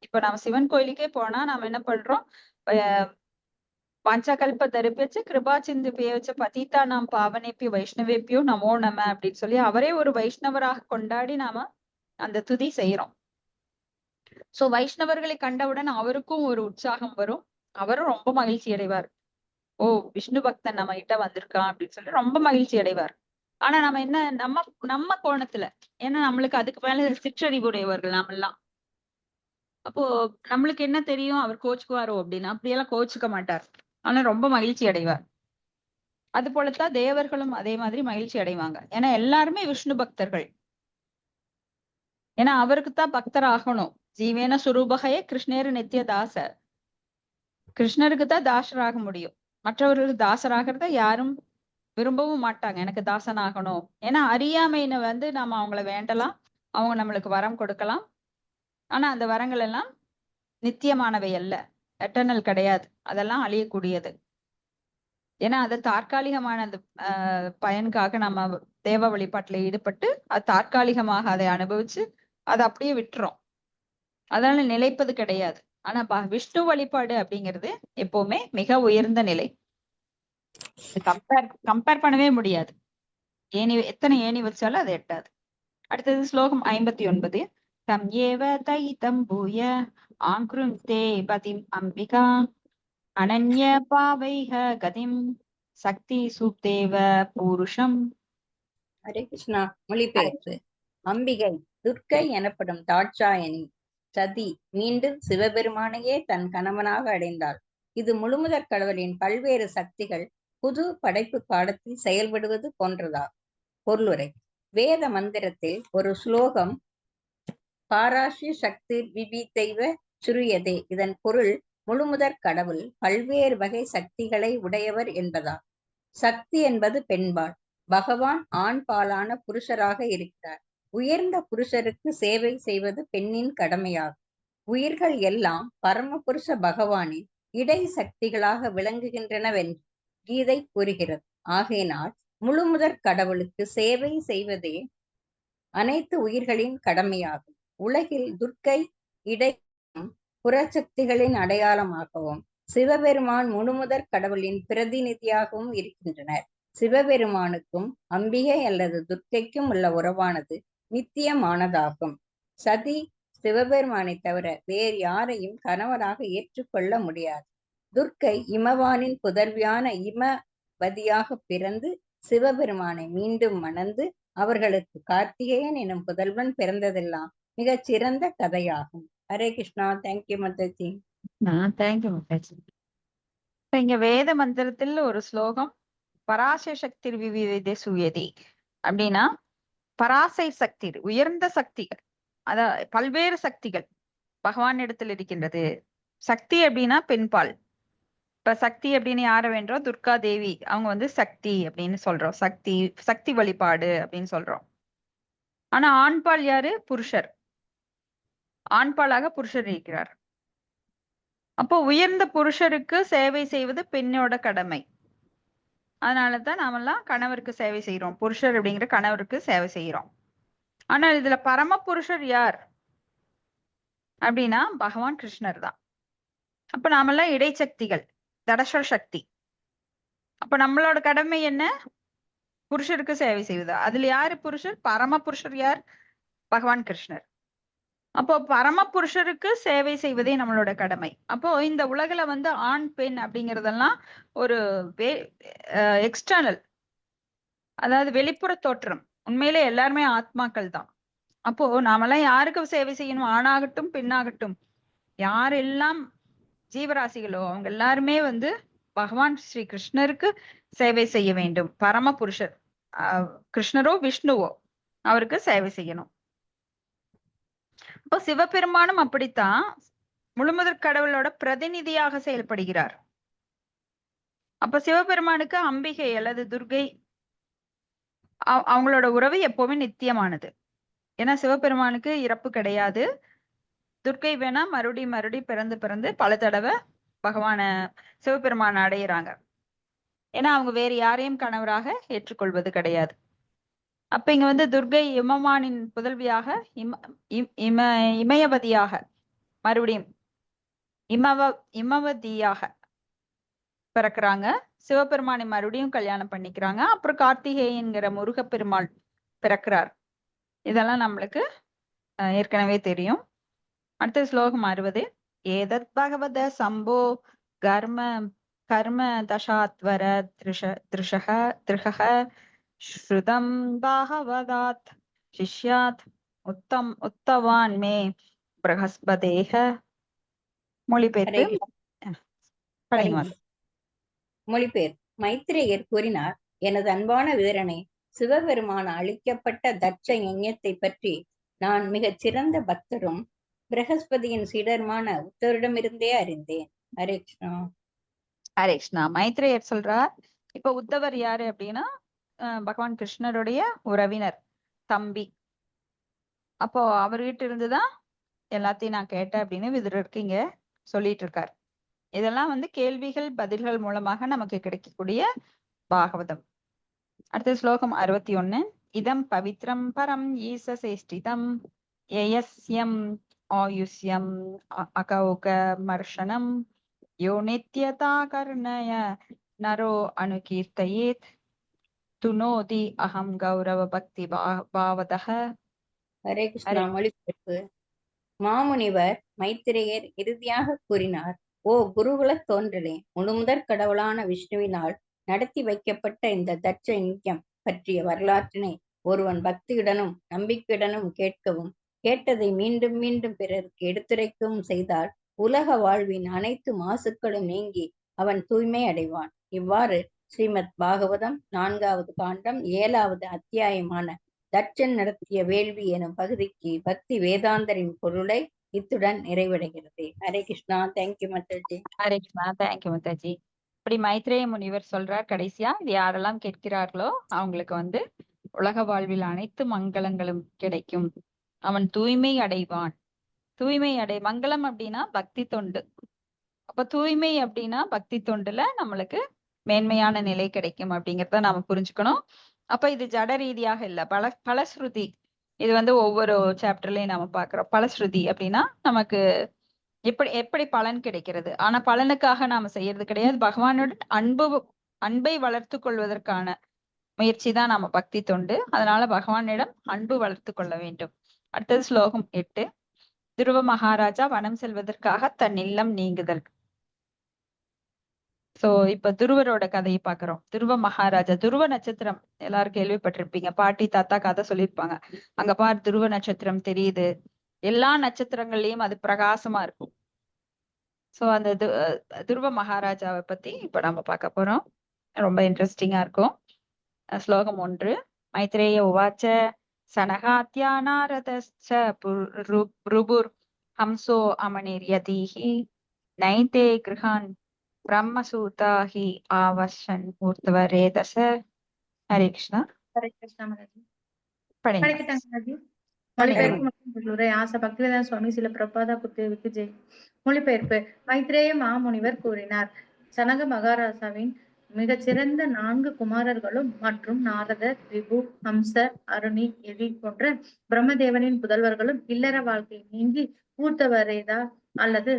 இப்ப நம்ம சிவன் கோயிலுக்கே போனா நாம என்ன பண்றோம், பஞ்சகல்ப தரிப்பிச்சு கிருபா சிந்து பேவச்ச பதித்தா நாம் பாவனேப்பியோ வைஷ்ணவேப்பியோ நமோ நம அப்படின்னு சொல்லி அவரே ஒரு வைஷ்ணவராக கொண்டாடி நாம அந்த துதி செய்யறோம். சோ வைஷ்ணவர்களை கண்டவுடன் அவருக்கும் ஒரு உற்சாகம் வரும், அவரும் ரொம்ப மகிழ்ச்சி அடைவார். ஓ விஷ்ணு பக்தன் நம்ம கிட்ட வந்திருக்கான் அப்படின்னு சொல்லி ரொம்ப மகிழ்ச்சி அடைவார். ஆனா நம்ம என்ன நம்ம கோணத்துல, ஏன்னா நம்மளுக்கு அதுக்கு மேல சிற்றறிவுடையவர்கள் நாமெல்லாம். அப்போ நம்மளுக்கு என்ன தெரியும் அவர் கோச்சுக்குவாரோ அப்படின்னு, அப்படியெல்லாம் கோச்சுக்க மாட்டார். ஆனா ரொம்ப மகிழ்ச்சி அடைவார். அது போலத்தான் தேவர்களும் அதே மாதிரி மகிழ்ச்சி அடைவாங்க. ஏன்னா எல்லாருமே விஷ்ணு பக்தர்கள். ஏன்னா அவருக்குத்தான் பக்தர் ஆகணும். ஜீவேன சுரூபகையே கிருஷ்ணேரு நித்திய தாச. கிருஷ்ணருக்கு தான் தாசராக முடியும். மற்றவர்களுக்கு தாசராகிறத யாரும் விரும்பவும் மாட்டாங்க. எனக்கு தாசன் ஆகணும். ஏன்னா அறியாமையின வந்து நாம அவங்கள வேண்டலாம், அவங்க நம்மளுக்கு வரம் கொடுக்கலாம். ஆனா அந்த வரங்கள் எல்லாம் நித்தியமானவை அல்ல, எட்டர்னல் கிடையாது, அதெல்லாம் அழியக்கூடியது. ஏன்னா அது தற்காலிகமான அந்த பயனுக்காக நம்ம தேவ வழிபாட்டுல ஈடுபட்டு அது தற்காலிகமாக அதை அனுபவிச்சு அதை அப்படியே விட்டுறோம். அதனால நிலைப்பது கிடையாது. ஆனா விஷ்ணு வழிபாடு அப்படிங்கிறது எப்பவுமே மிக உயர்ந்த நிலை. கம்பேர் பண்ணவே முடியாது. எத்தனை ஏணி வச்சாலும் அது எட்டாது. அடுத்தது ஸ்லோகம் 59. தம் ஏவ தைதம் பூய ஆங்க்ருந்தே பதிம் அம்பிகா அனன்ய பாவைஹ கதிம் சக்தி சுப்தேவ பூருஷம். ஹரே கிருஷ்ணா. மொழிபெயர்ப்பு. அம்பிகை துர்க்கை எனப்படும் தாட்சாயணி சதி மீண்டும் சிவபெருமானையே தன் கணவனாக அடைந்தாள். இது முழுமுதற் கடவுளின் பல்வேறு சக்திகள் புது படைப்பு காலத்தில் செயல்படுவது போன்றதா. பொருளுரை. வேத மந்திரத்தில் ஒரு ஸ்லோகம் பாராஷ்ய சக்தி விபிதைவ சுரியதே. இதன் பொருள் முழுமுதற் கடவுள் பல்வேறு வகை சக்திகளை உடையவர் என்பதா. சக்தி என்பது பெண்பால், பகவான் ஆண் பாலான புருஷராக இருக்கிறார். உயர்ந்த புருஷருக்கு சேவை செய்வது பெண்ணின் கடமையாகும். உயிர்கள் எல்லாம் பரமபுருஷ பகவானின் இடை சக்திகளாக விளங்குகின்றனவென்று கீதை கூறுகிறது. ஆகையினால் முழுமுதற் கடவுளுக்கு சேவை செய்வதே அனைத்து உயிர்களின் கடமையாகும். உலகில் துர்க்கை இடை புறச்சக்திகளின் அடையாளமாகவும் சிவபெருமான் முழுமுதற் கடவுளின் பிரதிநிதியாகவும் இருக்கின்றனர். சிவபெருமானுக்கும் அம்பிகை அல்லது துர்க்கைக்கும் உள்ள உறவானது நித்தியமானதாகும். சதி சிவபெருமானை தவிர வேறு யாரையும் கணவனாக ஏற்றுக்கொள்ள முடியாது. துர்க்கை இமவானின் புதல்வியான இமவதியாக பிறந்து சிவபெருமானை மீண்டும் மணந்து அவர்களுக்கு கார்த்திகேயன் எனும் புதல்வன் பிறந்ததெல்லாம் மிகச் சிறந்த கதையாகும். ஹரே கிருஷ்ணா. தேங்க்யூ மாதாஜி. தேங்க்யூ மாதாஜி. இங்க வேத மந்திரத்தில் ஒரு ஸ்லோகம் பராசை சக்தி விவிதை சூயதி அப்படின்னா, பராசை சக்தி உயர்ந்த சக்திகள், அதாவது பல்வேறு சக்திகள் பகவான் இடத்தில் இருக்கின்றது. சக்தி அப்படின்னா பெண்பால். இப்ப சக்தி அப்படின்னு யார வேண்டோம், துர்கா தேவி, அவங்க வந்து சக்தி அப்படின்னு சொல்றோம். சக்தி வழிபாடு அப்படின்னு சொல்றோம். ஆனா ஆண்பால் யாரு, புருஷர். ஆண்பாலாக புருஷர் இருக்கிறார். அப்போ உயர்ந்த புருஷருக்கு சேவை செய்வது பெண்ணோட கடமை. அதனாலதான் நாமெல்லாம் கணவருக்கு சேவை செய்யறோம். புருஷர் அப்படிங்கிற கணவருக்கு சேவை செய்யறோம். ஆனால் இதுல பரம புருஷர் யார் அப்படின்னா பகவான் கிருஷ்ணர் தான். அப்ப நாமெல்லாம் இடைச்சக்திகள், தடச சக்தி. அப்ப நம்மளோட கடமை என்ன, புருஷருக்கு சேவை செய்வது. அதுல யாரு புருஷர், பரம புருஷர் யார், பகவான் கிருஷ்ணர். அப்போ பரமபுருஷருக்கு சேவை செய்வதே நம்மளோட கடமை. அப்போ இந்த உலகுல வந்து ஆண் பெண் அப்படிங்கறதெல்லாம் ஒரு எக்ஸ்டர்னல், அதாவது வெளிப்புற தோற்றம். உண்மையிலே எல்லாருமே ஆத்மாக்கள் தான். அப்போ நாமெல்லாம் யாருக்கு சேவை செய்யணும்? ஆணாகட்டும் பெண்ணாகட்டும், யாரெல்லாம் ஜீவராசிகளோ அவங்க எல்லாருமே வந்து பகவான் ஸ்ரீ கிருஷ்ணருக்கு சேவை செய்ய வேண்டும். பரமபுருஷர் கிருஷ்ணரோ விஷ்ணுவோ அவருக்கு சேவை செய்யணும். இப்போ சிவபெருமானும் அப்படித்தான் முழுமுதற் கடவுளோட பிரதிநிதியாக செயல்படுகிறார். அப்ப சிவபெருமானுக்கு அம்பிகை அல்லது துர்கை அவங்களோட உறவு எப்பவுமே நித்தியமானது. ஏன்னா சிவபெருமானுக்கு இறப்பு கிடையாது. துர்க்கை வேணா மறுபடி பிறந்து பிறந்து பல தடவை பகவான சிவபெருமான அடையிறாங்க. ஏன்னா அவங்க வேறு யாரையும் கணவராக ஏற்றுக்கொள்வது கிடையாது. அப்ப இங்க வந்து துர்கை இமமானின் புதல்வியாக இமயவதியாக மறுபடியும் இமவதியாக பிறக்கிறாங்க. சிவபெருமானை மறுபடியும் கல்யாணம் பண்ணிக்கிறாங்க. அப்புறம் கார்த்திகேயன்கிற முருகப்பெருமாள் பிறக்கிறார். இதெல்லாம் நம்மளுக்கு ஏற்கனவே தெரியும். அடுத்த ஸ்லோகம் 60. ஏதத் பகவத சம்போ கர்ம கர்ம தசாத்வர திருஷக ஸ்ருதம் பாகவதாத் சிஷ்யாத் உத்தவான் மே பிரகஸ்பதேக. மொழிபெயர்ப்பு படிங்க. மொழிபெயர். மைத்ரேயர் கூறினார், எனது அன்பான வீரனே, சிவபெருமான அளிக்கப்பட்ட தட்ச யஞத்தை பற்றி நான் மிகச் சிறந்த பக்தரும் பிரகஸ்பதியின் சீடருமான உத்தவரிடமிருந்தே அறிந்தேன். ஹரே கிருஷ்ணா. ஹரே கிருஷ்ணா. மைத்ரேயர் சொல்றார், இப்ப உத்தவர் யாரு அப்படின்னா பகவான் கிருஷ்ணருடைய உறவினர், தம்பி. அப்போ அவர்கிட்ட இருந்துதான் எல்லாத்தையும் நான் கேட்டேன் அப்படின்னு விதுரருக்கு இங்க சொல்லிட்டு இருக்கார். இதெல்லாம் வந்து கேள்விகள் பதில்கள் மூலமாக நமக்கு கிடைக்கக்கூடிய பாகவதம். அடுத்த ஸ்லோகம் 61. இதம் பவித்ரம் பரம் ஈசசேஷ்டிதம் யயஸ்யம் ஆயுஷ்யம் அகௌக மர்ஷனம் யோ நித்யதா கர்ணய நரோ அனுகீர்த்தயேத் துனோதி அகம் கௌரவ பக்தி பாவதஹ. ஹரே கிருஷ்ணா. மொழிபெயர்ப்பு. மாமுனிவர் மைத்திரேயர் இறுதியாக கூறினார், ஓ குருகுல தோன்றலே, முழுமுதற் கடவுளான விஷ்ணுவினால் நடத்தி வைக்கப்பட்ட இந்த தட்ச யஞம் பற்றிய வரலாற்றினை ஒருவன் பக்தியுடனும் நம்பிக்கையுடனும் கேட்கவும் கேட்டதை மீண்டும் மீண்டும் பிறருக்கு எடுத்துரைக்கவும் செய்தால் உலக வாழ்வின் அனைத்து மாசுக்களும் நீங்கி அவன் தூய்மை அடைவான். இவ்வாறு ஸ்ரீமத் பாகவதம் 4வது காண்டம் 7வது அத்தியாயமான தட்சன் நடத்திய வேள்வி எனும் பகுதிக்கு பக்தி வேதாந்தரின் பொருளை இத்துடன் நிறைவடைகிறது. ஹரே கிருஷ்ணா. தேங்க்யூ மாதாஜி. ஹரே கிருஷ்ணா. தேங்க்யூ மாதாஜி. இப்படி மைத்ரேய முனிவர் சொல்றார் கடைசியா, இது யாரெல்லாம் கேட்கிறார்களோ அவங்களுக்கு வந்து உலக வாழ்வில் அனைத்து மங்களங்களும் கிடைக்கும், அவன் தூய்மை அடைவான். மங்களம் அப்படின்னா பக்தி தொண்டு. அப்ப தூய்மை அப்படின்னா பக்தி தொண்டுல நம்மளுக்கு மேன்மையான நிலை கிடைக்கும் அப்படிங்கிறத நாம புரிஞ்சுக்கணும். அப்ப இது ஜட ரீதியாக இல்ல, பலஸ்ருதி. இது வந்து ஒவ்வொரு சாப்டர்லயும் நாம பாக்குறோம். பலஸ்ருதி அப்படின்னா நமக்கு எப்படி பலன் கிடைக்கிறது. ஆனா பலனுக்காக நாம செய்யறது கிடையாது. பகவானுடன் அன்பை வளர்த்து கொள்வதற்கான முயற்சி தான் நாம பக்தி தொண்டு. அதனால பகவானிடம் அன்பு வளர்த்து கொள்ள வேண்டும். அடுத்தது ஸ்லோகம் 8. துருவ மகாராஜா வனம் செல்வதற்காக தன் இல்லம் நீங்குதல். சோ இப்ப துருவரோட கதையை பாக்குறோம். துருவ மகாராஜா, துருவ நட்சத்திரம் எல்லாரும் கேள்விப்பட்டிருப்பீங்க. பாட்டி தாத்தா கதை சொல்லியிருப்பாங்க. அங்க பாரு துருவ நட்சத்திரம் தெரியுது. எல்லா நட்சத்திரங்கள்லயும் அது பிரகாசமா இருக்கும். சோ அந்த துருவ மகாராஜாவை பத்தி இப்ப நம்ம பார்க்க போறோம். ரொம்ப இன்ட்ரெஸ்டிங்கா இருக்கும். ஸ்லோகம் 1. மைத்ரேய உவாச்ச சனகாத்யா நாரதஸ்ச ருபுர் ஹம்சோ அமனிர்யதிஹி நைதே கிருஹான் பிரம்மசூதாஹி ஆவசன் ஊர்த்வரேதச. ஹரே கிருஷ்ணா. ஹரே கிருஷ்ணா மாதாஜி. படிங்க. படிக்கட்டாங்க மாதாஜி. மொழிபெயர்ப்பு மற்றும் உரை. ஆசா பக்திவேதாந்த சுவாமி சில பிரபாதா குருதேவுக்கு ஜெய். மொழிபெயர்ப்பு. மைத்ரேய மாமுனிவர் கூறினார், சனக மகாராஜாவின் மிகச்சிறந்த 4 குமாரர்களும் மற்றும் நாரதர், விபு, ஹம்சர், அருணி, எதி போன்ற பிரம்மதேவனின் புதல்வர்களும் இல்லற வாழ்க்கை நீங்கி ஊர்த்தவரேதா அல்லது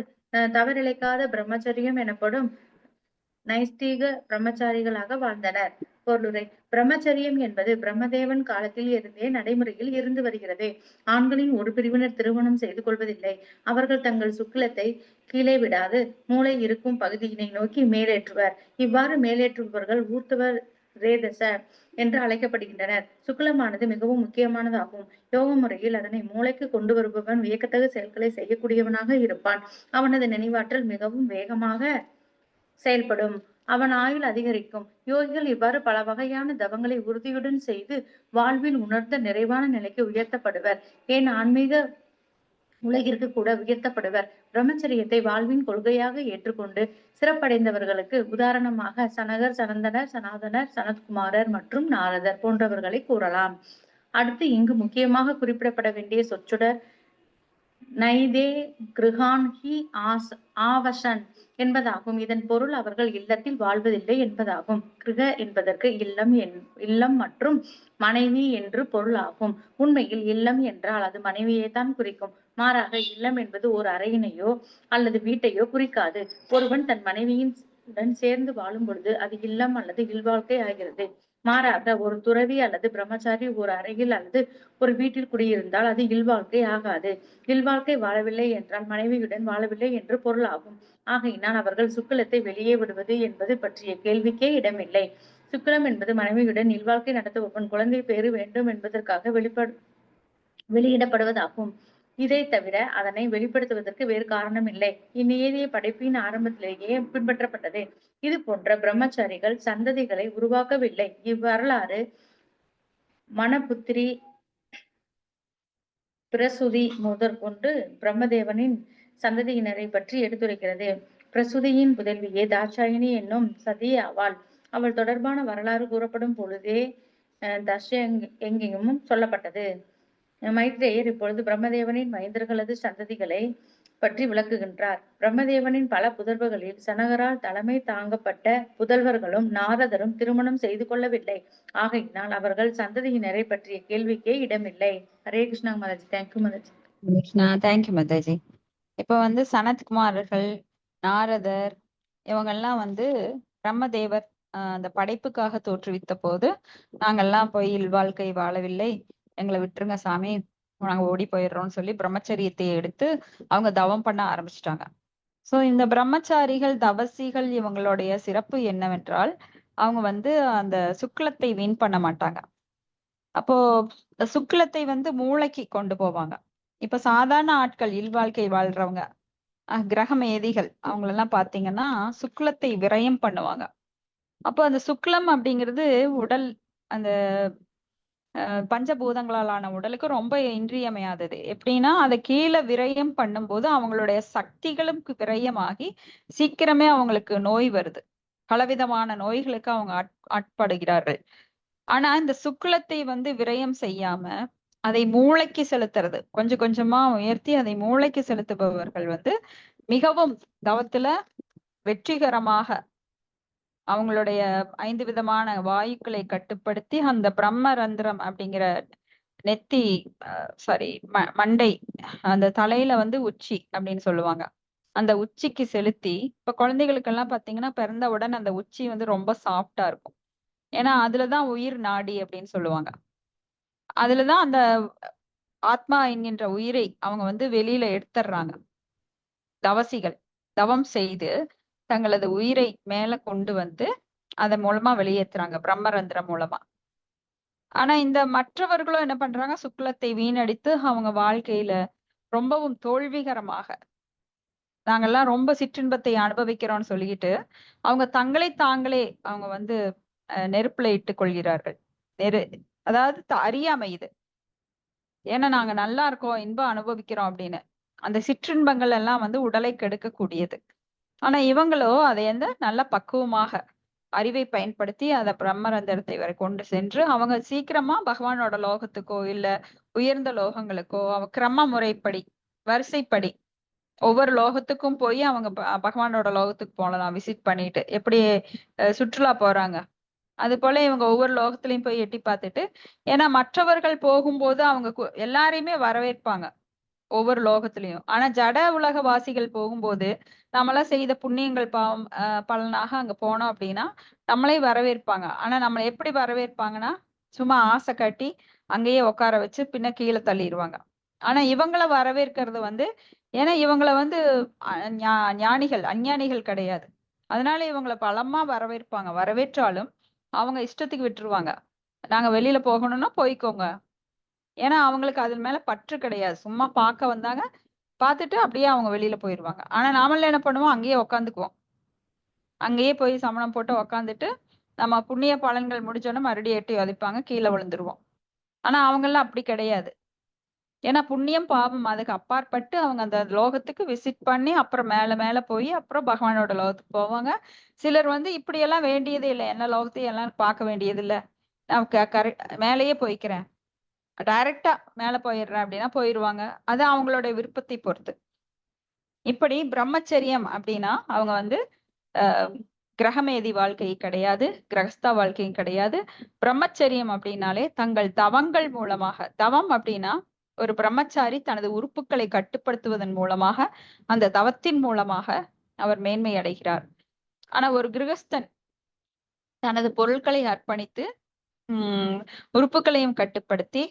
தவறிழைக்காத பிரம்மச்சரியம் எனப்படும் நைஷ்டீக பிரம்மச்சாரிகளாக வாழ்ந்தனர். பொருளுரை: பிரம்மச்சரியம் என்பது பிரம்மதேவன் காலத்தில் இருந்தே நடைமுறையில் இருந்து வருகிறது. ஆண்களின் ஒரு பிரிவினர் திருமணம் செய்து கொள்வதில்லை. அவர்கள் தங்கள் சுக்கிலத்தை கீழே விடாது மூளை இருக்கும் பகுதியினை நோக்கி மேலேற்றுவர். இவ்வாறு மேலேற்றுபவர்கள் ஊர்த்துவர் ரேதச என்று அழைக்கப்படுகின்றனர். சுக்கிலமானது மிகவும் முக்கியமானதாகும். யோக முறையில் அதனை மூளைக்கு கொண்டு வருபவன் வியக்கத்தகு செயல்களை செய்யக்கூடியவனாக இருப்பான். அவனது நினைவாற்றல் மிகவும் வேகமாக செயல்படும். அவன் ஆயுள் அதிகரிக்கும். யோகிகள் இவ்வாறு பல வகையான தவங்களை உறுதியுடன் செய்து வாழ்வில் உணர்ந்த நிறைவான நிலைக்கு உயர்த்தப்படுவர். ஏன் ஆன்மீக உலகிற்கு கூட உயர்த்தப்படுவர். பிரம்மச்சரியத்தை வாழ்வின் கொள்கையாக ஏற்றுக்கொண்டு சிறப்படைந்தவர்களுக்கு உதாரணமாக சனகர், சனந்தனர், சனாதனர், சனத்குமாரர் மற்றும் நாரதர் போன்றவர்களை கூறலாம். அடுத்து இங்கு முக்கியமாக குறிப்பிடப்பட வேண்டிய சொற்றொடர் நைதே கிருஹான் ஹி ஆவசன் என்பதாகும். இதன் பொருள் அவர்கள் இல்லத்தில் வாழ்வதில்லை என்பதாகும். கிருக என்பதற்கு இல்லம் மற்றும் மனைவி என்று பொருள் ஆகும். உண்மையில் இல்லம் என்றால் அது மனைவியை தான் குறிக்கும். மாறாக இல்லம் என்பது ஒரு அறையினையோ அல்லது வீட்டையோ குறிக்காது. ஒருவன் தன் மனைவியின் உடன் சேர்ந்து வாழும் பொழுது அது இல்லம் அல்லது இல்வாழ்க்கை ஆகிறது. மாறாக ஒரு துறவி அல்லது பிரம்மச்சாரி ஒரு அறையில் அல்லது ஒரு வீட்டில் குடியிருந்தால் அது இல்வாழ்க்கை ஆகாது. இல்வாழ்க்கை வாழவில்லை என்றால் மனைவியுடன் வாழவில்லை என்று பொருள் ஆகும். ஆகையினால் அவர்கள் சுக்கிலத்தை வெளியே விடுவது என்பது பற்றிய கேள்விக்கே இடமில்லை. சுக்கிலம் என்பது மனைவியுடன் இல்வாழ்க்கை நடத்துபவன் குழந்தை பேறு வேண்டும் என்பதற்காக வெளியிடப்படுவதாகும். இதை தவிர அதனை வெளிப்படுத்துவதற்கு வேறு காரணம் இல்லை. இந்நியதியை படைப்பின் ஆரம்பத்திலேயே பின்பற்றப்பட்டது. இது போன்ற பிரம்மச்சாரிகள் சந்ததிகளை உருவாக்கவில்லை. இவ்வரலாறு மனபுத்திரி பிரசுதி முதற்கொண்டு பிரம்மதேவனின் சந்ததியினரை பற்றி எடுத்துரைக்கிறது. பிரசுதியின் புதல்வியே தாட்சாயினி என்னும் சதி ஆவாள். அவள் தொடர்பான வரலாறு கூறப்படும் பொழுதே எங்கேயும் சொல்லப்பட்டது. மைத்ரேயர் இப்பொழுது பிரம்மதேவனின் மைந்தர்களது சந்ததிகளை பற்றி விளக்குகின்றார். பிரம்மதேவனின் பல புதல்வர்களில் சனகரால் தலைமை தாங்கப்பட்ட புதல்வர்களும் நாரதரும் திருமணம் செய்து கொள்ளவில்லை. ஆகையினால் அவர்கள் சந்ததியினரை பற்றிய கேள்விக்கே இடமில்லை. ஹரே கிருஷ்ணா மாதாஜி. தேங்க்யூ மாதாஜி. தேங்க்யூ மாதாஜி. இப்ப சனத்குமாரர்கள், நாரதர் இவங்கெல்லாம் பிரம்மதேவர் அந்த படைப்புக்காக தோற்றுவித்த போது நாங்கெல்லாம் போய் இல்வாழ்க்கை வாழவில்லை, எங்களை விட்டுருங்க சாமி, நாங்க ஓடி போயிடுறோம்னு சொல்லி பிரம்மச்சரியத்தை எடுத்து அவங்க தவம் பண்ண ஆரம்பிச்சிட்டாங்க. சோ இந்த பிரம்மச்சாரிகள், தவசிகள் இவங்களுடைய சிறப்பு என்னவென்றால் அவங்க அந்த சுக்லத்தை வீண் பண்ண மாட்டாங்க. அப்போ சுக்லத்தை மூளைக்கு கொண்டு போவாங்க. இப்ப சாதாரண ஆட்கள், இல்வாழ்க்கை வாழ்றவங்க, கிரகமேதிகள் அவங்களெல்லாம் பாத்தீங்கன்னா சுக்லத்தை விரயம் பண்ணுவாங்க. அப்போ அந்த சுக்லம் அப்படிங்கிறது உடல், அந்த பஞ்சபூதங்களாலான உடலுக்கு ரொம்ப இன்றியமையாதது. எப்படின்னா அதை கீழே விரயம் பண்ணும்போது அவங்களுடைய சக்திகளும் விரயமாகி சீக்கிரமே அவங்களுக்கு நோய் வருது. பலவிதமான நோய்களுக்கு அவங்க ஆட்படுகிறார்கள். ஆனா இந்த சுக்லத்தை விரயம் செய்யாம அதை மூளைக்கு செலுத்துறது, கொஞ்சம் கொஞ்சமா உயர்த்தி அதை மூளைக்கு செலுத்துபவர்கள் மிகவும் தவத்துல வெற்றிகரமாக அவங்களுடைய 5 விதமான வாயுக்களை கட்டுப்படுத்தி அந்த பிரம்மரந்திரம் அப்படிங்கிற நெத்தி, மண்டை, அந்த தலையில உச்சி அப்படின்னு சொல்லுவாங்க, அந்த உச்சிக்கு செலுத்தி. இப்ப குழந்தைகளுக்கெல்லாம் பாத்தீங்கன்னா பிறந்தவுடன் அந்த உச்சி ரொம்ப சாஃப்டா இருக்கும். ஏன்னா அதுலதான் உயிர் நாடி அப்படின்னு சொல்லுவாங்க. அதுலதான் அந்த ஆத்மா என்கின்ற உயிரை அவங்க வெளியில எடுத்துடுறாங்க. தவசிகள் தவம் செய்து தங்களது உயிரை மேல கொண்டு அதன் மூலமா வெளியேற்றுறாங்க, பிரம்மரந்திரம் மூலமா. ஆனா இந்த மற்றவர்களும் என்ன பண்றாங்க, சுக்லத்தை வீணடித்து அவங்க வாழ்க்கையில ரொம்பவும் தோல்விகரமாக நாங்கெல்லாம் ரொம்ப சிற்றின்பத்தை அனுபவிக்கிறோம்னு சொல்லிட்டு அவங்க தங்களை தாங்களே அவங்க நெருப்புல இட்டுக் கொள்கிறார்கள். அதாவது அறியாமை இது. ஏன்னா நாங்க நல்லா இருக்கோம், இன்பம் அனுபவிக்கிறோம் அப்படின்னு. அந்த சிற்றின்பங்கள் எல்லாம் உடலை கெடுக்கக்கூடியது. ஆனா இவங்களோ அதை நல்ல பக்குவமாக அறிவை பயன்படுத்தி அதை பிரம்மரந்திரத்தை வரை கொண்டு சென்று அவங்க சீக்கிரமா பகவானோட லோகத்துக்கோ இல்ல உயர்ந்த லோகங்களுக்கோ கிரம முறைப்படி வரிசைப்படி ஒவ்வொரு லோகத்துக்கும் போய் அவங்க பகவானோட லோகத்துக்கு போகலாம் விசிட் பண்ணிட்டு. எப்படி சுற்றுலா போறாங்க, அது போல இவங்க ஒவ்வொரு லோகத்திலையும் போய் எட்டி பார்த்துட்டு, ஏன்னா மற்றவர்கள் போகும்போது அவங்க எல்லாரையுமே வரவேற்பாங்க. ஒவ்வொரு லோகத்திலையும். ஆனா ஜட உலக வாசிகள் போகும்போது நம்மளாம் செய்த புண்ணியங்கள் பாவம் பலனாக அங்க போனோம் அப்படின்னா நம்மளே வரவேற்பாங்க. ஆனா நம்மள எப்படி வரவேற்பாங்கன்னா சும்மா ஆசை காட்டி அங்கேயே உட்கார வச்சு பின்ன கீழே தள்ளிடுவாங்க. ஆனா இவங்கள வரவேற்கிறது வந்து ஏன்னா இவங்கள வந்து ஞானிகள் அஞ்ஞானிகள் கிடையாது. அதனால இவங்கள பலமா வரவேற்பாங்க. வரவேற்றாலும் அவங்க இஷ்டத்துக்கு விட்டுருவாங்க. நாங்க வெளியில போகணும்னா போய்க்கோங்க. ஏன்னா அவங்களுக்கு அதன் மேல பற்று கிடையாது. சும்மா பார்க்க வந்தாங்க. பார்த்துட்டு அப்படியே அவங்க வெளியில போயிருவாங்க. ஆனா நாமெல்லாம் என்ன பண்ணுவோம்? அங்கேயே உட்காந்துக்குவோம். அங்கேயே போய் சமணம் போட்டு உட்காந்துட்டு நம்ம புண்ணிய பலன்கள் முடிஞ்சோனே மறுபடியும் எட்டி உதைப்பாங்க. கீழ விழுந்துருவோம். ஆனா அவங்கலாம் அப்படி கிடையாது. ஏன்னா புண்ணியம், பாவம் அதுக்கு அப்பாற்பட்டு அவங்க அந்த லோகத்துக்கு விசிட் பண்ணி அப்புறம் மேல மேல போய் அப்புறம் பகவானோட லோகத்துக்கு போவாங்க. சிலர் வந்து இப்படியெல்லாம் வேண்டியதே இல்ல. என்ன லோகத்தையும் எல்லாம் பார்க்க வேண்டியதில்ல. நான் மேலேயே போய்க்கிறேன். டைரக்ட்டா மேல போயிடுறேன் அப்படின்னா போயிருவாங்க. அது அவங்களுடைய விருப்பத்தை பொறுத்து. இப்படி பிரம்மச்சரியம் அப்படின்னா அவங்க வந்து கிரகமேதி வாழ்க்கை கிடையாது. கிரகஸ்தா வாழ்க்கையும் கிடையாது. பிரம்மச்சரியம் அப்படின்னாலே தங்கள் தவங்கள் மூலமாக தவம் அப்படின்னா ஒரு பிரம்மச்சாரி தனது உறுப்புகளை கட்டுப்படுத்துவதன் மூலமாக அந்த தவத்தின் மூலமாக அவர் மேன்மை அடைகிறார். ஆனா ஒரு கிரகஸ்தன் தனது பொருட்களை அர்ப்பணித்து உறுப்புகளையும் கட்டுப்படுத்தி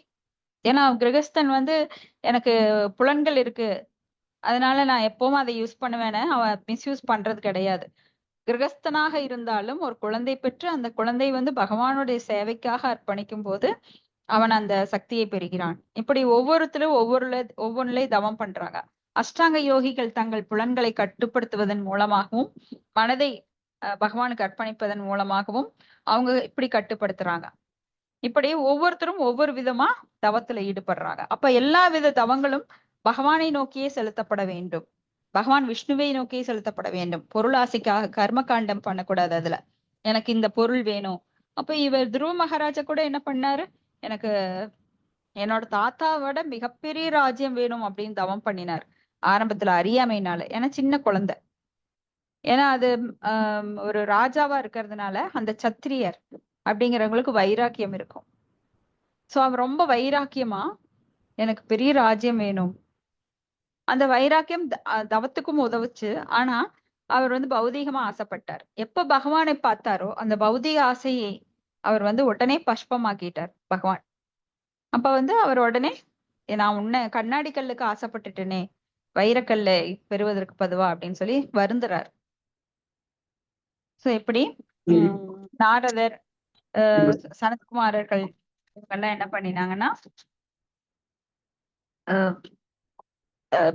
ஏன்னா கிரகஸ்தன் வந்து எனக்கு புலன்கள் இருக்கு. அதனால நான் எப்பவும் அதை யூஸ் பண்ணுவேன்னு அவன் மிஸ்யூஸ் பண்றது கிடையாது. கிரகஸ்தனாக இருந்தாலும் ஒரு குழந்தை பெற்று அந்த குழந்தை வந்து பகவானுடைய சேவைக்காக அர்ப்பணிக்கும் போது அவன் அந்த சக்தியை பெறுகிறான். இப்படி ஒவ்வொருத்தரும் ஒவ்வொன்றிலே தவம் பண்றாங்க. அஷ்டாங்க யோகிகள் தங்கள் புலன்களை கட்டுப்படுத்துவதன் மூலமாகவும் மனதை பகவானுக்கு அர்ப்பணிப்பதன் மூலமாகவும் அவங்க இப்படி கட்டுப்படுத்துறாங்க. இப்படி ஒவ்வொருத்தரும் ஒவ்வொரு விதமா தவத்துல ஈடுபடுறாங்க. அப்ப எல்லா வித தவங்களும் பகவானை நோக்கியே செலுத்தப்பட வேண்டும். பகவான் விஷ்ணுவை நோக்கியே செலுத்தப்பட வேண்டும். பொருள் ஆசைக்காக கர்ம காண்டம் பண்ணக்கூடாது. அதுல எனக்கு இந்த பொருள் வேணும். அப்ப இவர் துருவ மகாராஜா கூட என்ன பண்ணாரு? எனக்கு என்னோட தாத்தாவோட மிகப்பெரிய ராஜ்யம் வேணும் அப்படின்னு தவம் பண்ணினார். ஆரம்பத்துல அறியாமைனால. ஏன்னா சின்ன குழந்தை. ஏன்னா அது ஒரு ராஜாவா இருக்கிறதுனால அந்த சத்திரியர் அப்படிங்கிறவங்களுக்கு வைராக்கியம் இருக்கும். சோ அவர் ரொம்ப வைராக்கியமா எனக்கு பெரிய ராஜ்யம் வேணும். அந்த வைராக்கியம் தவத்துக்கும் உதவுச்சு. ஆனா அவர் வந்து பௌதீகமா ஆசைப்பட்டார். எப்ப பகவானை பார்த்தாரோ அந்த பௌதீக ஆசையை அவர் வந்து உடனே பஷ்பமாக்கிட்டார் பகவான். அப்ப வந்து அவர் உடனே நான் உன்னை கண்ணாடி கல்லுக்கு ஆசைப்பட்டுட்டேனே வைரக்கல்லை பெறுவதற்கு பதுவா அப்படின்னு சொல்லி வருந்துறார். சோ எப்படி நாரதர் சனத்குமாரர்கள் இவங்கெல்லாம் என்ன பண்ணினாங்கன்னா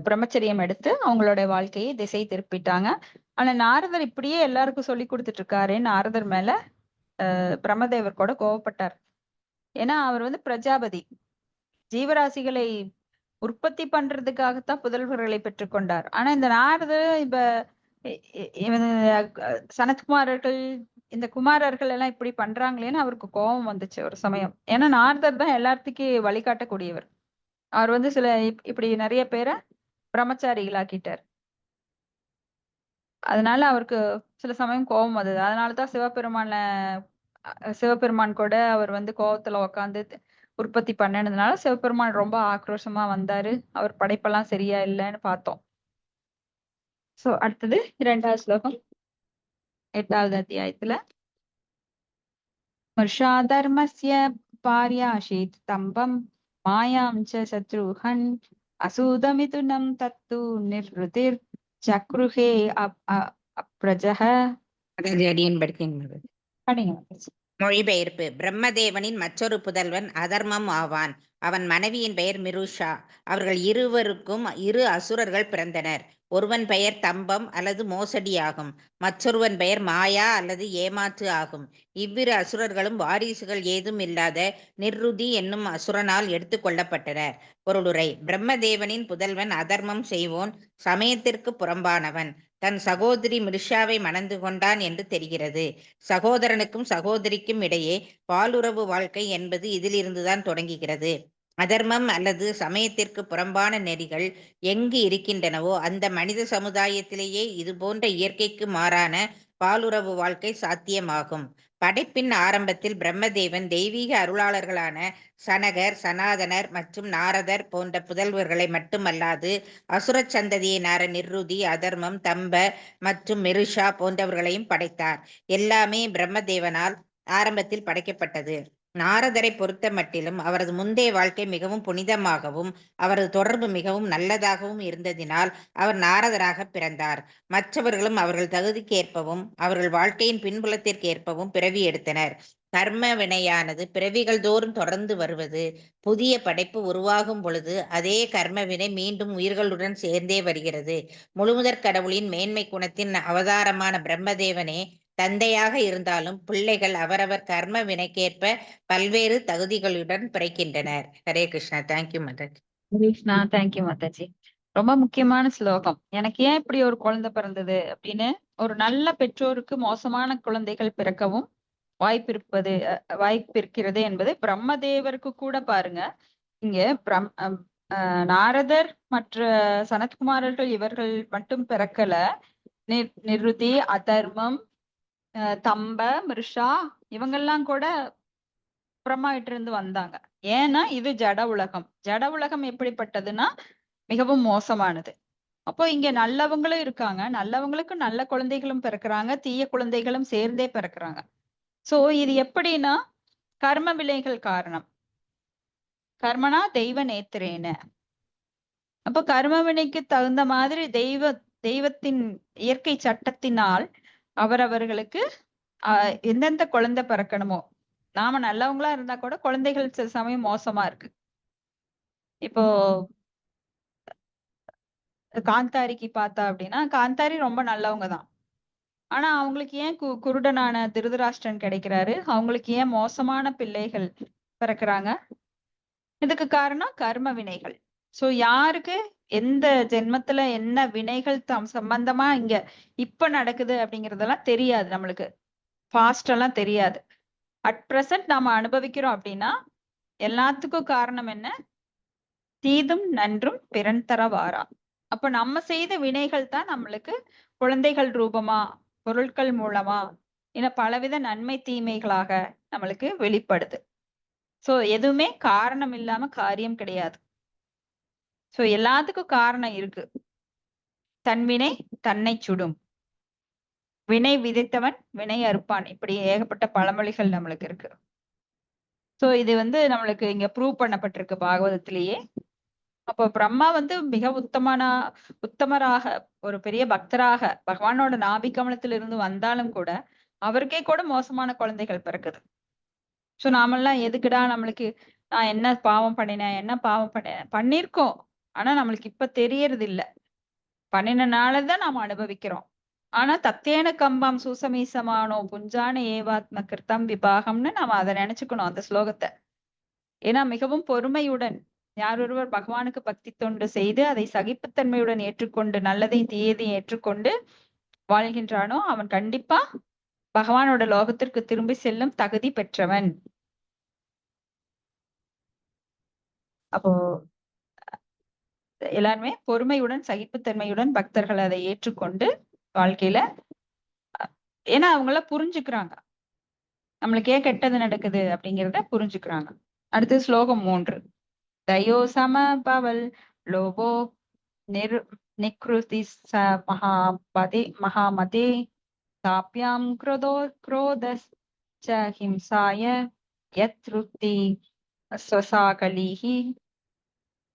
பிரம்மச்சரியம் எடுத்து அவங்களோட வாழ்க்கையை திசை திருப்பிட்டாங்க. ஆனா நாரதர் இப்படியே எல்லாருக்கும் சொல்லி கொடுத்துட்டு இருக்காரு. நாரதர் மேல பிரம்மதேவர் கூட கோவப்பட்டார். ஏன்னா அவர் வந்து பிரஜாபதி ஜீவராசிகளை உற்பத்தி பண்றதுக்காகத்தான் புதல்வர்களை பெற்றுக்கொண்டார். ஆனா இந்த நாரதர் இப்ப சனத்குமாரர்கள் இந்த குமாரர்கள் எல்லாம் இப்படி பண்றாங்களேன்னு அவருக்கு கோபம் வந்துச்சு ஒரு சமயம். ஏன்னா நாரதர் தான் எல்லாத்துக்கும் வழிகாட்டக்கூடியவர். அவர் வந்து சில இப்படி நிறைய பேரை பிரம்மச்சாரிகளாக்கிட்டார். அதனால அவருக்கு சில சமயம் கோபம் வந்தது. அதனாலதான் சிவபெருமான் கூட அவர் வந்து கோபத்துல உட்காந்து உற்பத்தி பண்ணதுனால சிவபெருமான் ரொம்ப ஆக்ரோஷமா வந்தாரு. அவர் படைப்பெல்லாம் சரியா இல்லைன்னு பார்த்தோம். சோ அடுத்தது 2வது ஸ்லோகம் 8வது அத்தியாயத்துல மர்ஷா தர்மஸ்ய பாரியாஷித் தம்பம் மாயாம் ச சத்ருஹன் அசூதமிதுனம் தத்து நிர்ருதிர் சக்ருஹே அப்ரஜஹ. அடியன் படிக்கின்றது. படிங்க. மொழிபெயர்ப்பு. பிரம்மதேவனின் மற்றொரு புதல்வன் அதர்மம் ஆவான். அவன் மனைவியின் பெயர் மிருஷா. அவர்கள் இருவருக்கும் 2 அசுரர்கள் பிறந்தனர். ஒருவன் பெயர் தம்பம் அல்லது மோசடி ஆகும். மற்றொருவன் பெயர் மாயா அல்லது ஏமாற்று ஆகும். இவ்விரு அசுரர்களும் வாரிசுகள் ஏதும் இல்லாத நிர்ருதி என்னும் அசுரனால் எடுத்துக் கொள்ளப்பட்டனர். பொருளுரை. பிரம்மதேவனின் புதல்வன் அதர்மம் செய்வோன், சமயத்திற்கு புறம்பானவன். தன் சகோதரி மிருஷாவை மணந்து கொண்டான் என்று தெரிகிறது. சகோதரனுக்கும் சகோதரிக்கும் இடையே பாலுறவு வாழ்க்கை என்பது இதிலிருந்துதான் தொடங்குகிறது. அதர்மம் அல்லது சமயத்திற்கு புறம்பான நெறிகள் எங்கு இருக்கின்றனவோ அந்த மனித சமுதாயத்திலேயே இது போன்ற இயற்கைக்கு மாறான பாலுறவு வாழ்க்கை சாத்தியமாகும். படைப்பின் ஆரம்பத்தில் பிரம்மதேவன் தெய்வீக அருளாளர்களான சனகர், சனாதனர் மற்றும் நாரதர் போன்ற புதல்வர்களை மட்டுமல்லாது அசுர சந்ததியினார நிர்ருதி, அதர்மம், தம்ப மற்றும் மிருஷா போன்றவர்களையும் படைத்தார். எல்லாமே பிரம்மதேவனால் ஆரம்பத்தில் படைக்கப்பட்டது. நாரதரை பொறுத்த மட்டிலும் அவரது முந்தைய வாழ்க்கை மிகவும் புனிதமாகவும் அவரது தொடர்பு மிகவும் நல்லதாகவும் இருந்ததினால் அவர் நாரதராக பிறந்தார். மற்றவர்களும் அவர்கள் தகுதிக்கேற்பவும் அவர்கள் வாழ்க்கையின் பின்புலத்திற்கேற்பவும் பிறவி எடுத்தனர். கர்ம வினையானது பிறவிகள் தோறும் தொடர்ந்து வருவது. புதிய படைப்பு உருவாகும் பொழுது அதே கர்ம வினை மீண்டும் உயிர்களுடன் சேர்ந்தே வருகிறது. முழுமுதற் கடவுளின் மேன்மை குணத்தின் அவதாரமான பிரம்மதேவனே தந்தையாக இருந்தாலும் பிள்ளைகள் அவரவர் கர்ம வினைக்கேற்ப பல்வேறு தகுதிகளுடன் பிறக்கின்றனர். ஹரே கிருஷ்ணா. தேங்க்யூ மாதாஜி. கிருஷ்ணா, தேங்க்யூ மாதாஜி. ரொம்ப முக்கியமான ஸ்லோகம். எனக்கு ஏன் இப்படி ஒரு குழந்தை பிறந்தது அப்படின்னு, ஒரு நல்ல பெற்றோருக்கு மோசமான குழந்தைகள் பிறக்கவும் வாய்ப்பிருக்கிறது என்பது பிரம்மதேவருக்கு கூட பாருங்க. இங்க நாரதர் மற்ற சனத்குமாரர்கள் இவர்கள் மட்டும் பிறக்கல. நிருதி, அதர்மம், தம்ப, மிருஷா இவங்கெல்லாம் கூட பிரம்மா கிட்ட இருந்து வந்தாங்க. ஏன்னா இது ஜட உலகம். ஜட உலகம் எப்படிப்பட்டதுன்னா மிகவும் மோசமானது. அப்போ இங்க நல்லவங்களும் இருக்காங்க, நல்லவங்களுக்கு நல்ல குழந்தைகளும் பிறக்கிறாங்க, தீய குழந்தைகளும் சேர்ந்தே பிறக்கிறாங்க. சோ இது எப்படின்னா கர்ம விளைகள் காரணம். கர்மனா தெய்வ நேத்திரேன. அப்போ கர்ம வினைக்கு தகுந்த மாதிரி தெய்வத்தின் இயற்கை சட்டத்தினால் அவரவர்களுக்கு எந்தெந்த குழந்தை பிறக்கணுமோ, நாம நல்லவங்களா இருந்தா கூட குழந்தைகள் சில சமயம் மோசமா இருக்கு. இப்போ காந்தாரிக்கு பார்த்தா அப்படின்னா, காந்தாரி ரொம்ப நல்லவங்க தான். ஆனா அவங்களுக்கு ஏன் குருடனான திருதராஷ்டிரன் கிடைக்கிறாரு? அவங்களுக்கு ஏன் மோசமான பிள்ளைகள் பிறக்கிறாங்க? இதுக்கு காரணம் கர்ம வினைகள். சோ யாருக்கு எந்த ஜென்மத்துல என்ன வினைகள் சம்பந்தமா இங்க இப்ப நடக்குது அப்படிங்கறதெல்லாம் தெரியாது நம்மளுக்கு. ஃபாஸ்ட் எல்லாம் தெரியாது. அட் பிரசன்ட் நாம அனுபவிக்கிறோம் அப்படின்னா எல்லாத்துக்கும் காரணம் என்ன? தீதும் நன்றும் பிறன் தர வாரா. அப்ப நம்ம செய்த வினைகள் தான் நம்மளுக்கு குழந்தைகள் ரூபமா, பொருட்கள் மூலமா, பலவித நன்மை தீமைகளாக நம்மளுக்கு வெளிப்படுது. சோ எதுவுமே காரணம் இல்லாம காரியம் கிடையாது. சோ எல்லாத்துக்கும் காரணம் இருக்கு. தன்வினை தன்னை சுடும், வினை விதைத்தவன் வினை அறுப்பான், இப்படி ஏகப்பட்ட பழமொழிகள் நம்மளுக்கு இருக்கு. சோ இது நம்மளுக்கு இங்க ப்ரூவ் பண்ணப்பட்டிருக்கு பாகவதத்திலேயே. அப்போ பிரம்மா மிக உத்தமராக ஒரு பெரிய பக்தராக பகவானோட நாபி கமலத்திலிருந்து வந்தாலும் கூட அவருக்கே கூட மோசமான குழந்தைகள் பிறக்குது. சோ நாமெல்லாம் எதுக்குடா நம்மளுக்கு நான் என்ன பாவம் பண்ணிருக்கோம். ஆனா நம்மளுக்கு இப்ப தெரியறது இல்ல. பண்ணினாலதான் நாம அனுபவிக்கிறோம். ஆனா தத்தேன கம்பம் சூசமீசமானோ புஞ்சான ஏவாத்ம கிருத்தம் விபாகம்னு நாம அதை நினைச்சுக்கணும் அந்த ஸ்லோகத்தை. ஏன்னா மிகவும் பொறுமையுடன் யார் ஒருவர் பகவானுக்கு பக்தி தொண்டு செய்து அதை சகிப்புத்தன்மையுடன் ஏற்றுக்கொண்டு நல்லதையும் தீயதையும் ஏற்றுக்கொண்டு வாழ்கின்றானோ அவன் கண்டிப்பா பகவானோட லோகத்திற்கு திரும்பி செல்லும் தகுதி பெற்றவன். அப்போ எல்லாருமே பொறுமையுடன் சகிப்புத்தன்மையுடன் பக்தர்கள் அதை ஏற்றுக்கொண்டு வாழ்க்கையில, ஏன்னா அவங்கள புரிஞ்சுக்கிறாங்க நம்மளுக்கு ஏன் கெட்டது நடக்குது அப்படிங்கிறத புரிஞ்சுக்கிறாங்க. அடுத்து ஸ்லோகம் 3. தயோ சம பவல் லோபோ நிக்ருதி மகாமதே தாப்யாம் क्रोधश्च ஹிம்சாய யத்ருத்தி ஸ்வசாகலிஹி.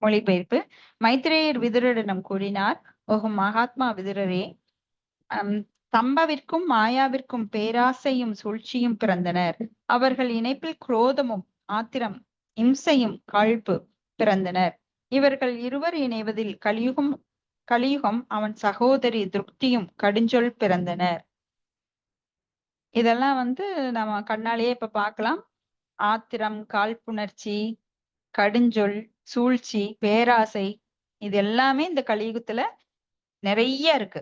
மொழிபெயர்ப்பு. மைத்ரேயர் விதுரரிடம் கூறினார், ஓஹோ மகாத்மா விதுரரே, தம்பவிற்கும் மாயாவிற்கும் பேராசையும் சூழ்ச்சியும் பிறந்தனர். அவர்கள் இணைப்பில் குரோதமும் ஆத்திரம் இம்சையும் காழ்ப்பு பிறந்தனர். இவர்கள் இருவர் இணைவதில் கலியுகம் அவன் சகோதரி திருப்தியும் கடுஞ்சொல் பிறந்தனர். இதெல்லாம் நம்ம கண்ணாலேயே இப்ப பார்க்கலாம். ஆத்திரம், காழ்ப்புணர்ச்சி, கடுஞ்சொல், சூழ்ச்சி, பேராசை, இது எல்லாமே இந்த கலியுகத்துல நிறைய இருக்கு.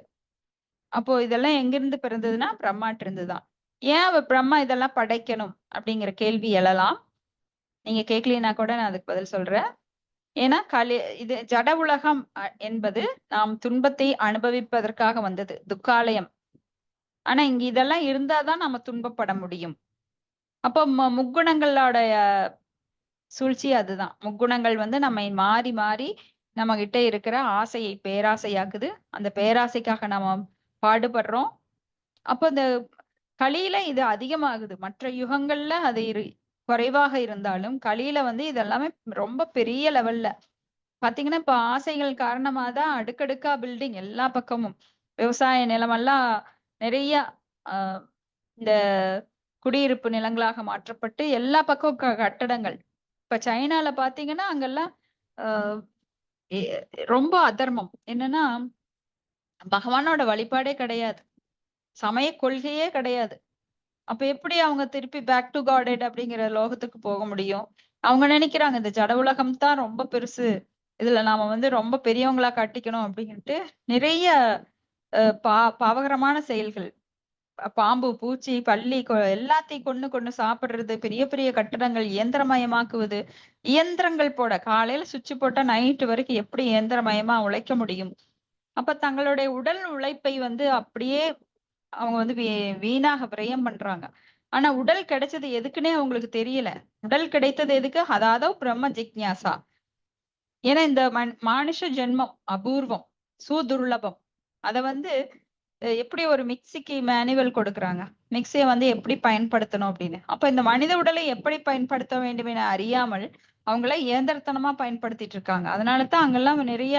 அப்போ இதெல்லாம் எங்கிருந்து பிறந்ததுன்னா பிரம்மாட்டு இருந்துதான். ஏன் பிரம்மா இதெல்லாம் படைக்கணும் அப்படிங்கிற கேள்வி எழலாம். நீங்க கேட்கலனா கூட நான் அதுக்கு பதில் சொல்றேன். ஏன்னா இது ஜட உலகம் என்பது நாம் துன்பத்தை அனுபவிப்பதற்காக வந்தது, துக்காலயம். ஆனா இங்க இதெல்லாம் இருந்தாதான் நம்ம துன்பப்பட முடியும். அப்போ முக்குணங்களோட சூழ்ச்சி அதுதான். முக்குணங்கள் வந்து நம்மை மாறி மாறி நம்ம கிட்ட இருக்கிற ஆசையை பேராசையாக்குது. அந்த பேராசைக்காக நாம பாடுபடுறோம். அப்போ இந்த கலியில இது அதிகமாகுது. மற்ற யுகங்கள்ல அது குறைவாக இருந்தாலும் கலியில வந்து இதெல்லாமே ரொம்ப பெரிய லெவல்ல பாத்தீங்கன்னா, இப்ப ஆசைகள் காரணமா தான் அடுக்கடுக்கா பில்டிங் எல்லா பக்கமும். விவசாய நிலமெல்லாம் நிறைய ஆஹ் இந்த குடியிருப்பு நிலங்களாக மாற்றப்பட்டு எல்லா பக்கம் கட்டடங்கள். இப்ப சைனால பாத்தீங்கன்னா அங்கெல்லாம் ஆஹ் எ- ரொம்ப அதர்மம். என்னன்னா பகவானோட வழிபாடே கிடையாது. சமய கொள்கையே கிடையாது. அப்ப எப்படி அவங்க திருப்பி பேக் டு காடட் அப்படிங்கிற லோகத்துக்கு போக முடியும்? அவங்க நினைக்கிறாங்க இந்த ஜட உலகம் தான் ரொம்ப பெருசு. இதுல நாம வந்து ரொம்ப பெரியவங்களா காட்டிக்கணும் அப்படின்ட்டு நிறைய பாவகரமான செயல்கள். பாம்பு, பூச்சி, பல்லி எல்லாத்தையும் கொன்னு கொன்னு சாப்பிடுறது, பெரிய பெரிய கட்டடங்கள் இயந்திரமயமாக்குவது, இயந்திரங்கள் போட காலையில சுவிட்ச் போட்டா நைட்டு வரைக்கும் எப்படி இயந்திரமயமா உழைக்க முடியும்? அப்ப தங்களுடைய உடல் உழைப்பை வந்து அப்படியே அவங்க வந்து வீணாக விரயம் பண்றாங்க. ஆனா உடல் கிடைச்சது எதுக்குன்னே அவங்களுக்கு தெரியல. உடல் கிடைத்தது எதுக்கு? அதாவது பிரம்ம ஜிக்ஞாசா. ஏன்னா இந்த மானுஷ ஜென்மம் அபூர்வம், சுதுர்லபம். அத வந்து எப்படி ஒரு மிக்சிக்கு மேனுவல் கொடுக்குறாங்க. மிக்சியை வந்து எப்படி பயன்படுத்தணும் அப்படின்னு. அப்ப இந்த மனித உடலை எப்படி பயன்படுத்த வேண்டும் என அறியாமல் அவங்கள இயந்திரத்தனமா பயன்படுத்திட்டு இருக்காங்க. அதனாலதான் அங்கெல்லாம் நிறைய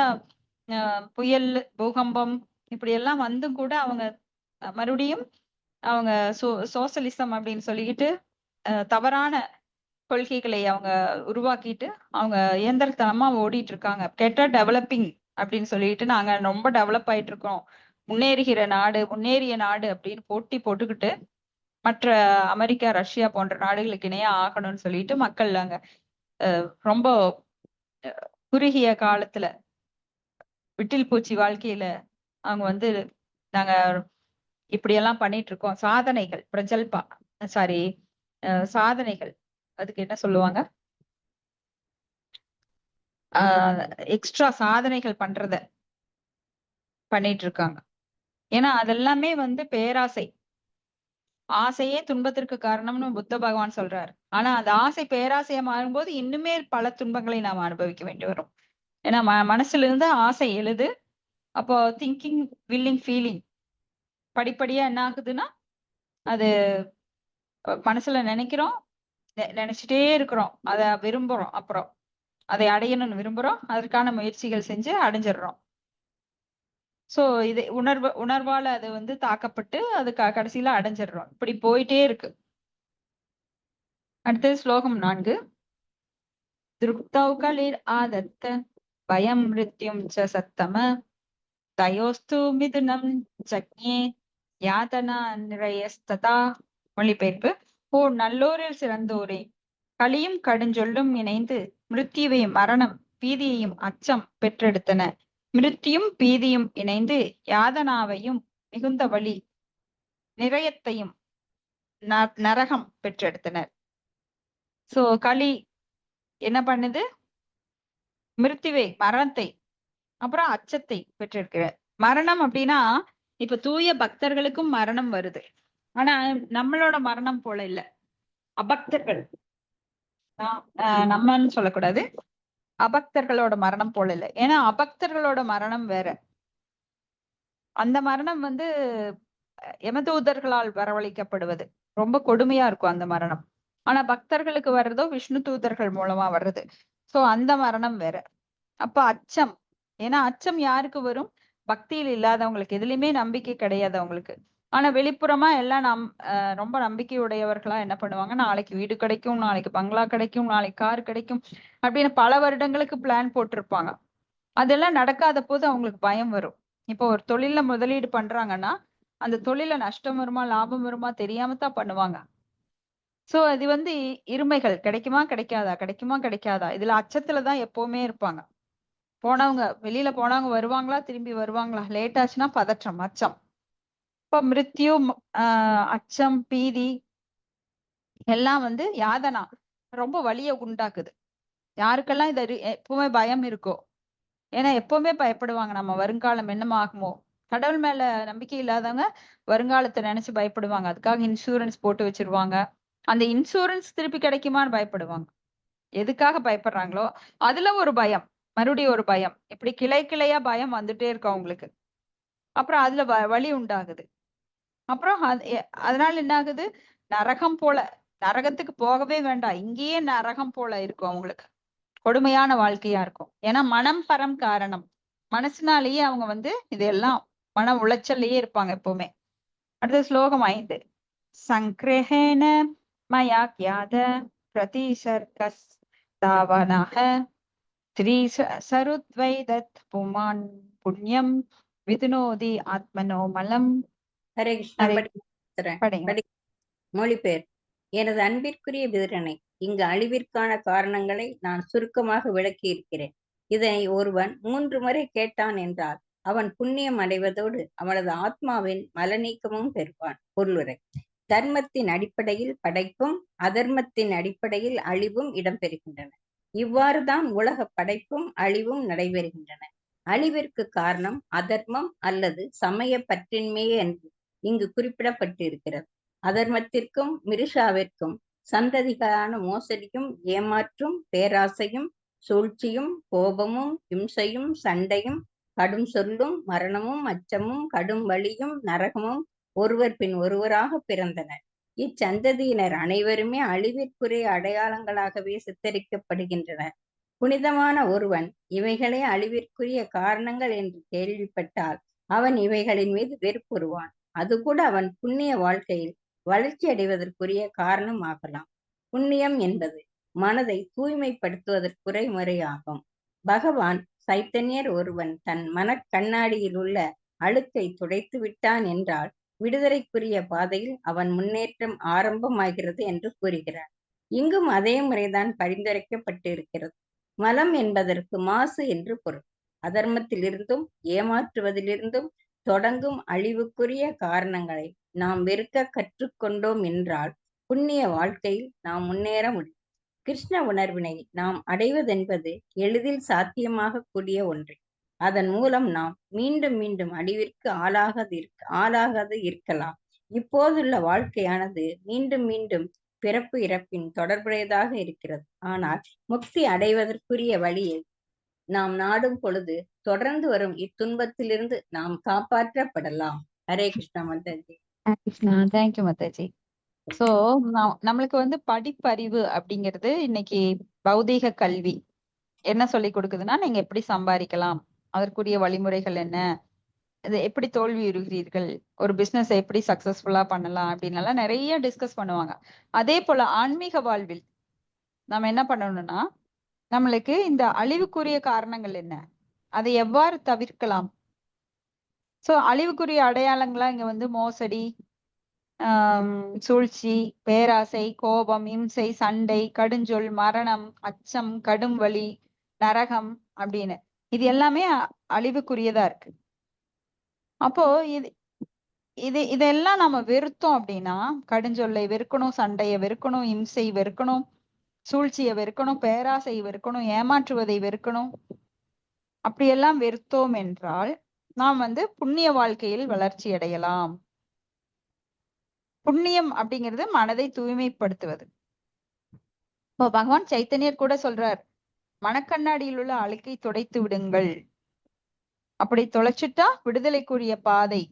புயல், பூகம்பம் இப்படி எல்லாம் வந்தும் கூட அவங்க மறுபடியும் அவங்க சோசலிசம் அப்படின்னு சொல்லிக்கிட்டு தவறான கொள்கைகளை அவங்க உருவாக்கிட்டு அவங்க இயந்திரத்தனமா ஓடிட்டு இருக்காங்க. கெட்ட டெவலப்பிங் அப்படின்னு சொல்லிட்டு நாங்க ரொம்ப டெவலப் ஆயிட்டு இருக்கோம், முன்னேறுகிற நாடு, முன்னேறிய நாடு அப்படின்னு போட்டி போட்டுக்கிட்டு மற்ற அமெரிக்கா, ரஷ்யா போன்ற நாடுகளுக்கு இணையா ஆகணும்னு சொல்லிட்டு மக்கள் அங்க ரொம்ப குறுகிய காலத்துல விட்டில் பூச்சி வாழ்க்கையில அவங்க வந்து நாங்க இப்படியெல்லாம் பண்ணிட்டு இருக்கோம். சாதனைகள், பிரஜல்பா, சாரி, சாதனைகள், அதுக்கு என்ன சொல்லுவாங்க, எக்ஸ்ட்ரா சாதனைகள் பண்றத பண்ணிட்டு இருக்காங்க. ஏன்னா அதெல்லாமே வந்து பேராசை. ஆசையே துன்பத்திற்கு காரணம்னு புத்த பகவான் சொல்றாரு. ஆனா அந்த ஆசை பேராசையா மாறும்போது இன்னுமே பல துன்பங்களை நாம் அனுபவிக்க வேண்டி வரும். ஏன்னா மனசுல இருந்து ஆசை எழுது. அப்போ திங்கிங், வில்லிங், ஃபீலிங் படிப்படியா என்ன ஆகுதுன்னா அது மனசுல நினைக்கிறோம், நினைச்சிட்டே இருக்கிறோம், அதை விரும்புறோம், அப்புறம் அதை அடையணும்னு விரும்புறோம், அதற்கான முயற்சிகள் செஞ்சு அடைஞ்சிடுறோம். சோ இது உணர்வால அது வந்து தாக்கப்பட்டு அது கடைசியில அடைஞ்சிடுறோம். இப்படி போயிட்டே இருக்கு. அடுத்தது ஸ்லோகம் 4. திருப்தௌ கலிர் ஆதத்த பயம் மிருத்யும் ச சத்தம தயோஸ்து மிதுனம் ஜக்ஞே யாதனா நிரயஸ்ததா. மொழிபெயர்ப்பு. ஓ நல்லோரில் சிறந்தோரே, கலியும் கடுஞ்சொல்லும் இணைந்து மிருத்யுவை, மரணம், பீதியையும் அச்சம் பெற்றெடுத்தன. மிருத்தியும் பீதியும் இணைந்து யாதனாவையும் மிகுந்த வலி, நிரயத்தையும் நரகம் பெற்றெடுத்தனர். சோ களி என்ன பண்ணுது? மிருத்யுவை, மரணத்தை, அப்புறம் அச்சத்தை பெற்றிருக்கிறார். மரணம் அப்படின்னா இப்ப தூய பக்தர்களுக்கும் மரணம் வருது. ஆனா நம்மளோட மரணம் போல இல்ல. அபக்தர்கள், நம்மன்னு சொல்லக்கூடாது, அபக்தர்களோட மரணம் போல இல்ல. ஏன்னா அபக்தர்களோட மரணம் வேற. அந்த மரணம் வந்து யமதூதர்களால் வரவழைக்கப்படுவது. ரொம்ப கொடுமையா இருக்கும் அந்த மரணம். ஆனா பக்தர்களுக்கு வர்றதோ விஷ்ணு தூதர்கள் மூலமா வர்றது. சோ அந்த மரணம் வேற. அப்ப அச்சம், ஏன்னா அச்சம் யாருக்கு வரும்? பக்தியில் இல்லாதவங்களுக்கு, எதுலையுமே நம்பிக்கை கிடையாது அவங்களுக்கு. ஆனா வெளிப்புறமா எல்லாம் ரொம்ப நம்பிக்கையுடையவர்களா என்ன பண்ணுவாங்க, நாளைக்கு வீடு கிடைக்கும், நாளைக்கு பங்களா கிடைக்கும், நாளைக்கு கார் கிடைக்கும் அப்படின்னு பல வருடங்களுக்கு பிளான் போட்டிருப்பாங்க. அதெல்லாம் நடக்காத போது அவங்களுக்கு பயம் வரும். இப்போ ஒரு தொழில்ல முதலீடு பண்றாங்கன்னா அந்த தொழில நஷ்டம் வருமா லாபம் வருமா தெரியாம தான் பண்ணுவாங்க. சோ அது வந்து இருமைகள், கிடைக்குமா கிடைக்காதா, கிடைக்குமா கிடைக்காதா, இதுல அச்சத்துலதான் எப்பவுமே இருப்பாங்க. போனவங்க வெளியில போனவங்க வருவாங்களா, திரும்பி வருவாங்களா, லேட் ஆச்சுன்னா பதற்றம், அச்சம். இப்ப மிருத்யு, அச்சம், பீதி எல்லாம் வந்து யாதனா, ரொம்ப வலியை உண்டாக்குது. யாருக்கெல்லாம் இது எப்பவுமே பயம் இருக்கோ, ஏன்னா எப்பவுமே பயப்படுவாங்க, நம்ம வருங்காலம் என்னமாகுமோ. கடவுள் மேல நம்பிக்கை இல்லாதவங்க வருங்காலத்தை நினைச்சு பயப்படுவாங்க. அதுக்காக இன்சூரன்ஸ் போட்டு வச்சிருவாங்க. அந்த இன்சூரன்ஸ் திருப்பி கிடைக்குமான்னு பயப்படுவாங்க. எதுக்காக பயப்படுறாங்களோ அதுல ஒரு பயம், மறுபடியும் ஒரு பயம், இப்படி கிளை கிளையா பயம் வந்துட்டே இருக்கும் அவங்களுக்கு. அப்புறம் அதுல வலி உண்டாகுது. அப்புறம் அதனால என்ன ஆகுது, நரகம் போல, நரகத்துக்கு போகவே வேண்டாம், இங்கேயே நரகம் போல இருக்கும் அவங்களுக்கு, கொடுமையான வாழ்க்கையா இருக்கும். ஏன்னா மனம் பரம் காரணம், மனசுனாலேயே அவங்க வந்து இதெல்லாம் மன உளைச்சல்லையே இருப்பாங்க எப்பவுமே. அடுத்த ஸ்லோகம் 5. சங்கிரஹேன மயா கியாத பிரதிசர்கஸ் தாவனஹ ஸ்ரீ சருத்வைதத் புமான் புண்ணியம் விதுனோதி ஆத்மனோ மலம். ஹரே கிருஷ்ணா. ஹரே படிங்க. மொழிபெயர். எனது அன்பிற்குரிய விதுரனை, இங்கு அழிவிற்கான காரணங்களை நான் சுருக்கமாக விளக்கி இருக்கிறேன். இதனை ஒருவன் 3 முறை கேட்டான் என்றால் அவன் புண்ணியம் அடைவதோடு அவனது ஆத்மாவின் மலநீக்கமும் பெறுவான். பொருளுரை. தர்மத்தின் அடிப்படையில் படைப்பும் அதர்மத்தின் அடிப்படையில் அழிவும் இடம்பெறுகின்றன. இவ்வாறுதான் உலக படைப்பும் அழிவும் நடைபெறுகின்றன. அழிவிற்கு காரணம் அதர்மம் அல்லது சமய பற்றின்மையே என்று இங்கு குறிப்பிடப்பட்டிருக்கிறது. அதர்மத்திற்கும் மிருஷாவிற்கும் சந்ததிகளான மோசடியும் ஏமாற்றும் பேராசையும் சூழ்ச்சியும் கோபமும் இம்சையும் சண்டையும் கடும் சொல்லும் மரணமும் அச்சமும் கடும் வலியும் நரகமும் ஒருவர் பின் ஒருவராக பிறந்தனர். இச்சந்ததியினர் அனைவருமே அழிவிற்குரிய அடையாளங்களாகவே சித்தரிக்கப்படுகின்றனர். புனிதமான ஒருவன் இவைகளே அழிவிற்குரிய காரணங்கள் என்று கேள்விப்பட்டால் அவன் இவைகளின் மீது வெறுப்புறுவான். அது கூட அவன் புண்ணிய வாழ்க்கையில் வளர்ச்சி அடைவதற்குரிய காரணம் ஆகலாம். புண்ணியம் என்பது மனதை தூய்மைப்படுத்துவதற்குரிய முறையாகும். பகவான் சைத்தன்யர் ஒருவன் தன் மனக்கண்ணாடியில் உள்ள அழுக்கை துடைத்து விட்டான் என்றால் விடுதலைக்குரிய பாதையில் அவன் முன்னேற்றம் ஆரம்பமாகிறது என்று கூறுகிறார். இங்கும் அதே முறைதான் பரிந்துரைக்கப்பட்டிருக்கிறது. மலம் என்பதற்கு மாசு என்று பொருள். அதர்மத்திலிருந்தும் ஏமாற்றுவதிலிருந்தும் தொடங்கும் அழிவுக்குரிய காரணங்களை நாம் வெறுக்க கற்றுக்கொண்டோம் என்றால் புண்ணிய வாழ்க்கையில் நாம் முன்னேற முடியும். கிருஷ்ண உணர்வினை நாம் அடைவதென்பது எளிதில் சாத்தியமாக கூடிய ஒன்று. அதன் மூலம் நாம் மீண்டும் மீண்டும் அழிவிற்கு ஆளாகாது இருக்கலாம். இப்போதுள்ள வாழ்க்கையானது மீண்டும் மீண்டும் பிறப்பு இறப்பின் தொடர்புடையதாக இருக்கிறது. ஆனால் முக்தி அடைவதற்குரிய வழியை நாம் நாடும் பொழுது தொடர்ந்து வரும் இத்துன்பத்திலிருந்து நாம் காப்பாற்றப்படலாம். ஹரே கிருஷ்ணா மாதாஜி. தேங்க்யூ மாதாஜி. சோ நம்மளுக்கு வந்து படிப்பறிவு அப்படிங்கிறது இன்னைக்கு பௌதீக கல்வி என்ன சொல்லி கொடுக்குதுன்னா, நீங்க எப்படி சம்பாதிக்கலாம், அதற்குரிய வழிமுறைகள் என்ன, இது எப்படி தோல்வியுறுகிறீர்கள், ஒரு பிசினஸ் எப்படி சக்சஸ்ஃபுல்லா பண்ணலாம் அப்படின்னு எல்லாம் நிறைய டிஸ்கஸ் பண்ணுவாங்க. அதே போல ஆன்மீக வாழ்வில் நம்ம என்ன பண்ணணும்னா, நம்மளுக்கு இந்த அழிவுக்குரிய காரணங்கள் என்ன, அதை எவ்வாறு தவிர்க்கலாம். சோ அழிவுக்குரிய அடையாளங்களா இங்க வந்து மோசடி, சூழ்ச்சி, பேராசை, கோபம், இம்சை, சண்டை, கடுஞ்சொல், மரணம், அச்சம், கடும் வலி, நரகம் அப்படின்னு இது எல்லாமே அழிவுக்குரியதா இருக்கு. அப்போ இதெல்லாம் நம்ம வெறுத்தோம் அப்படின்னா, கடுஞ்சொல்லை வெறுக்கணும், சண்டையை வெறுக்கணும், இம்சை வெறுக்கணும், சூழ்ச்சியை வெறுக்கணும், பேராசை வெறுக்கணும், ஏமாற்றுவதை வெறுக்கணும். அப்படியெல்லாம் வெறுத்தோம் என்றால் நாம் வந்து புண்ணிய வாழ்க்கையில் வளர்ச்சி அடையலாம். புண்ணியம் அப்படிங்கிறது மனதை தூய்மைப்படுத்துவது. இப்போ பகவான் சைத்தன்யர் கூட சொல்றார், மனக்கண்ணாடியில் உள்ள அழுக்கை துடைத்து விடுங்கள். அப்படி தொலைச்சிட்டா விடுதலைக்குரிய பாதை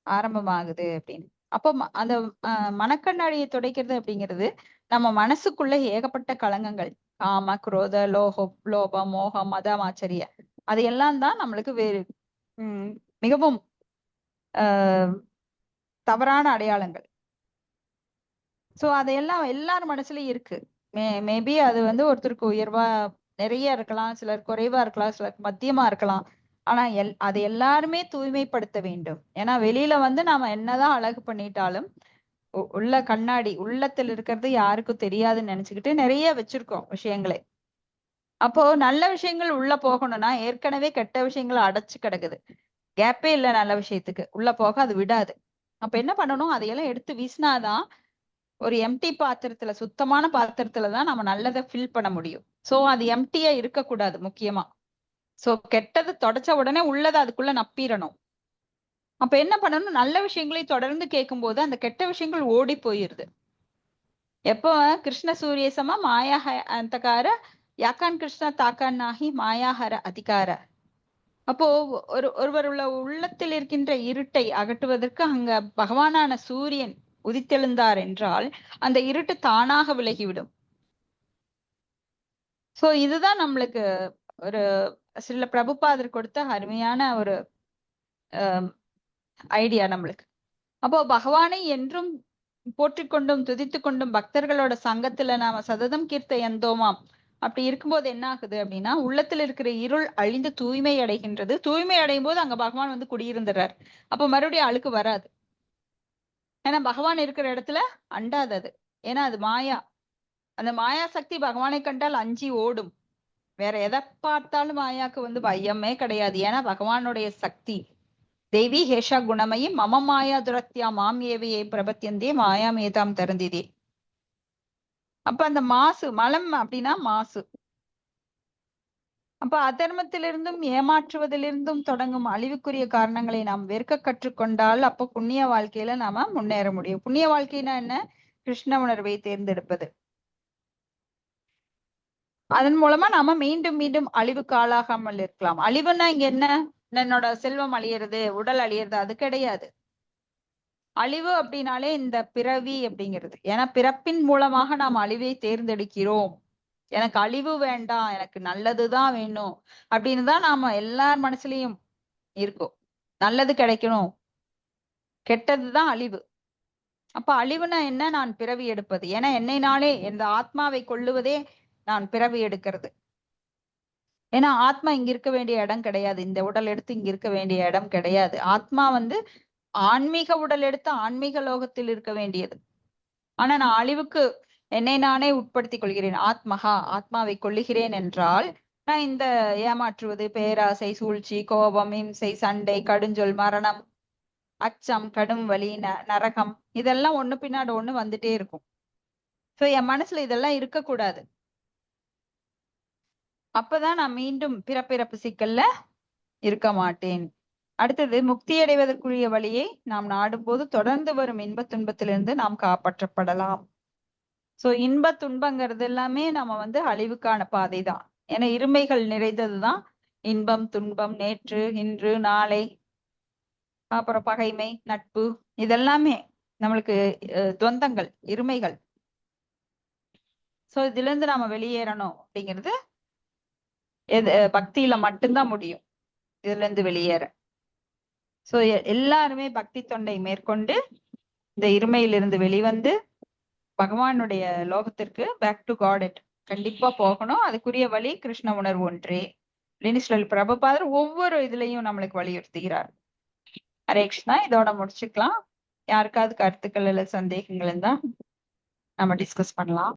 ஆரம்பமாகுது அப்படின்னு. அப்போ அந்த மனக்கண்ணாடியை துடைக்கிறது அப்படிங்கிறது நம்ம மனசுக்குள்ள ஏகப்பட்ட களங்கங்கள், காம, குரோத, லோபம், மோகம், மதம், ஆச்சரிய, அதையெல்லாம் தான் நம்மளுக்கு வேறு மிகவும் தவறான அடையாளங்கள். சோ அதையெல்லாம் எல்லார் மனசுலயும் இருக்கு. மேபி அது வந்து ஒருத்தருக்கு உயர்வா நிறைய இருக்கலாம், சிலர் குறைவா இருக்கலாம், சிலருக்கு மத்தியமா இருக்கலாம். ஆனா அதை எல்லாருமே தூய்மைப்படுத்த வேண்டும். ஏன்னா வெளியில வந்து நாம என்னதான் அழகு பண்ணிட்டாலும் உள்ள கண்ணாடி உள்ளத்தில் இருக்கிறது யாருக்கும் தெரியாதுன்னு நினைச்சுக்கிட்டு நிறைய வச்சிருக்கோம் விஷயங்களே. அப்போ நல்ல விஷயங்கள் உள்ள போகணும்னா ஏற்கனவே கெட்ட விஷயங்கள் அடைச்சு கிடக்குது, கேப்பே இல்லை நல்ல விஷயத்துக்கு உள்ள போக அது விடாது. அப்ப என்ன பண்ணணும், அதையெல்லாம் எடுத்து வீசினாதான் ஒரு எம்டி பாத்திரத்துல, சுத்தமான பாத்திரத்துலதான் நம்ம நல்லதை ஃபில் பண்ண முடியும். சோ அது எம்டியா இருக்கக்கூடாது முக்கியமா. சோ கெட்டது தொடச்ச உடனே உள்ளதை அதுக்குள்ள நப்பிடணும். அப்ப என்ன பண்ணணும், நல்ல விஷயங்களை தொடர்ந்து கேட்கும் போது அந்த கெட்ட விஷயங்கள் ஓடி போயிருது. எப்போ கிருஷ்ண சூரிய சம மாயா அந்தகார யாக்கான் கிருஷ்ண தாக்கான் நாகி மாயாஹர அதிகார. அப்போ ஒருவர் உள்ளத்தில் இருக்கின்ற இருட்டை அகற்றுவதற்கு அங்க பகவானான சூரியன் உதித்தெழுந்தார் என்றால் அந்த இருட்டு தானாக விலகிவிடும். சோ இதுதான் நம்மளுக்கு ஒரு சில பிரபுபாதர் கொடுத்த அருமையான ஒரு ஐடியா நம்மளுக்கு. அப்போ பகவானை என்றும் போற்றிக் கொண்டும் துதித்து கொண்டும் பக்தர்களோட சங்கத்துல நாம சததம் கீர்த்த எந்தோமாம் அப்படி இருக்கும்போது என்ன ஆகுது அப்படின்னா உள்ளத்துல இருக்கிற இருள் அழிந்து தூய்மை அடைகின்றது. தூய்மை அடையும் போது அங்க பகவான் வந்து குடியிருந்துறார். அப்ப மறுபடியும் அழுக்கு வராது. ஏன்னா பகவான் இருக்கிற இடத்துல அண்டாதது. ஏன்னா அது மாயா. அந்த மாயா சக்தி பகவானை கண்டால் அஞ்சி ஓடும். வேற எதை பார்த்தாலும் மாயாக்கு வந்து பயமே கிடையாது. ஏன்னா பகவானுடைய சக்தி தேவி ஹேஷா குணமயி மம மாயா துரத்தியா மாம் ஏவையை பிரபத்தியந்தே மாயா மேதாம் தருந்திதே. அப்ப அந்த மாசு மலம் அப்படின்னா மாசு. அப்ப அதர்மத்திலிருந்தும் ஏமாற்றுவதிலிருந்தும் தொடங்கும் அழிவுக்குரிய காரணங்களை நாம் வெறுக்க கற்றுக்கொண்டால் அப்ப புண்ணிய வாழ்க்கையில நாம முன்னேற முடியும். புண்ணிய வாழ்க்கைனா என்ன? கிருஷ்ண உணர்வை தேர்ந்தெடுப்பது. அதன் மூலமா நாம மீண்டும் மீண்டும் அழிவுக்கு ஆளாகாமல் இருக்கலாம். அழிவுன்னா இங்க என்ன? என்னோட செல்வம் அழியிறது, உடல் அழியிறது, அது கிடையாது. அழிவு அப்படின்னாலே இந்த பிறவி அப்படிங்கிறது. ஏன்னா பிறப்பின் மூலமாக நாம் அழிவை தேர்ந்தெடுக்கிறோம். எனக்கு அழிவு வேண்டாம், எனக்கு நல்லதுதான் வேணும் அப்படின்னு தான் நாம எல்லார் மனசுலயும் இருக்கும். நல்லது கிடைக்கணும், கெட்டதுதான் அழிவு. அப்ப அழிவுனா என்ன? நான் பிறவி எடுப்பது. ஏன்னா என்னை நாளே இந்த ஆத்மாவை கொள்ளுவதே நான் பிறவி எடுக்கிறது. ஏன்னா ஆத்மா இங்க இருக்க வேண்டிய இடம் கிடையாது. இந்த உடல் எடுத்து இங்க இருக்க வேண்டிய இடம் கிடையாது. ஆத்மா வந்து ஆன்மீக உடல் எடுத்து ஆன்மீக லோகத்தில் இருக்க வேண்டியது. ஆனா நான் அழிவுக்கு என்னை நானே உட்படுத்திக் கொள்கிறேன். ஆத்மாவை கொள்ளுகிறேன் என்றால் நான் இந்த ஏமாற்றுவது, பேராசை, சூழ்ச்சி, கோபம், இம்சை, சண்டை, கடுஞ்சொல், மரணம், அச்சம், கடும் வலி, நரகம், இதெல்லாம் ஒண்ணு பின்னாடி ஒண்ணு வந்துட்டே இருக்கும். சோ என் மனசுல இதெல்லாம் இருக்கக்கூடாது. அப்பதான் நான் மீண்டும் பிறப்பிறப்பு சிக்கல்ல இருக்க மாட்டேன். அடுத்தது முக்தி அடைவதற்குரிய வழியை நாம் நாடும்போது தொடர்ந்து வரும் இன்பத் துன்பத்திலிருந்து நாம் காப்பாற்றப்படலாம். சோ இன்ப துன்பங்கிறது எல்லாமே நம்ம வந்து அழிவுக்கான பாதை தான். ஏன்னா இருமைகள் நிறைந்ததுதான் இன்பம், துன்பம், நேற்று, இன்று, நாளை, அப்புறம் பகைமை, நட்பு, இதெல்லாமே நம்மளுக்கு துவந்தங்கள், இருமைகள். சோ இதுல இருந்து நாம வெளியேறணும் அப்படிங்கிறது பக்தியில மட்டும்தான் முடியும் இதுல இருந்து வெளியேற. சோ எல்லாருமே பக்தி தொண்டை மேற்கொண்டு இந்த இருமையிலிருந்து வெளிவந்து பகவானுடைய லோகத்திற்கு பேக் டு காட் கண்டிப்பா போகணும். அதுக்குரிய வழி கிருஷ்ண உணர்வு ஒன்றே அப்படின்னு சொல்லி பிரபுபாதர் ஒவ்வொரு இதுலயும் நம்மளுக்கு வலியுறுத்துகிறார். ஹரே கிருஷ்ணா. இதோட முடிச்சுக்கலாம். யாருக்காவது கருத்துக்கள் இல்ல சந்தேகங்கள் இருந்தா நம்ம டிஸ்கஸ் பண்ணலாம்.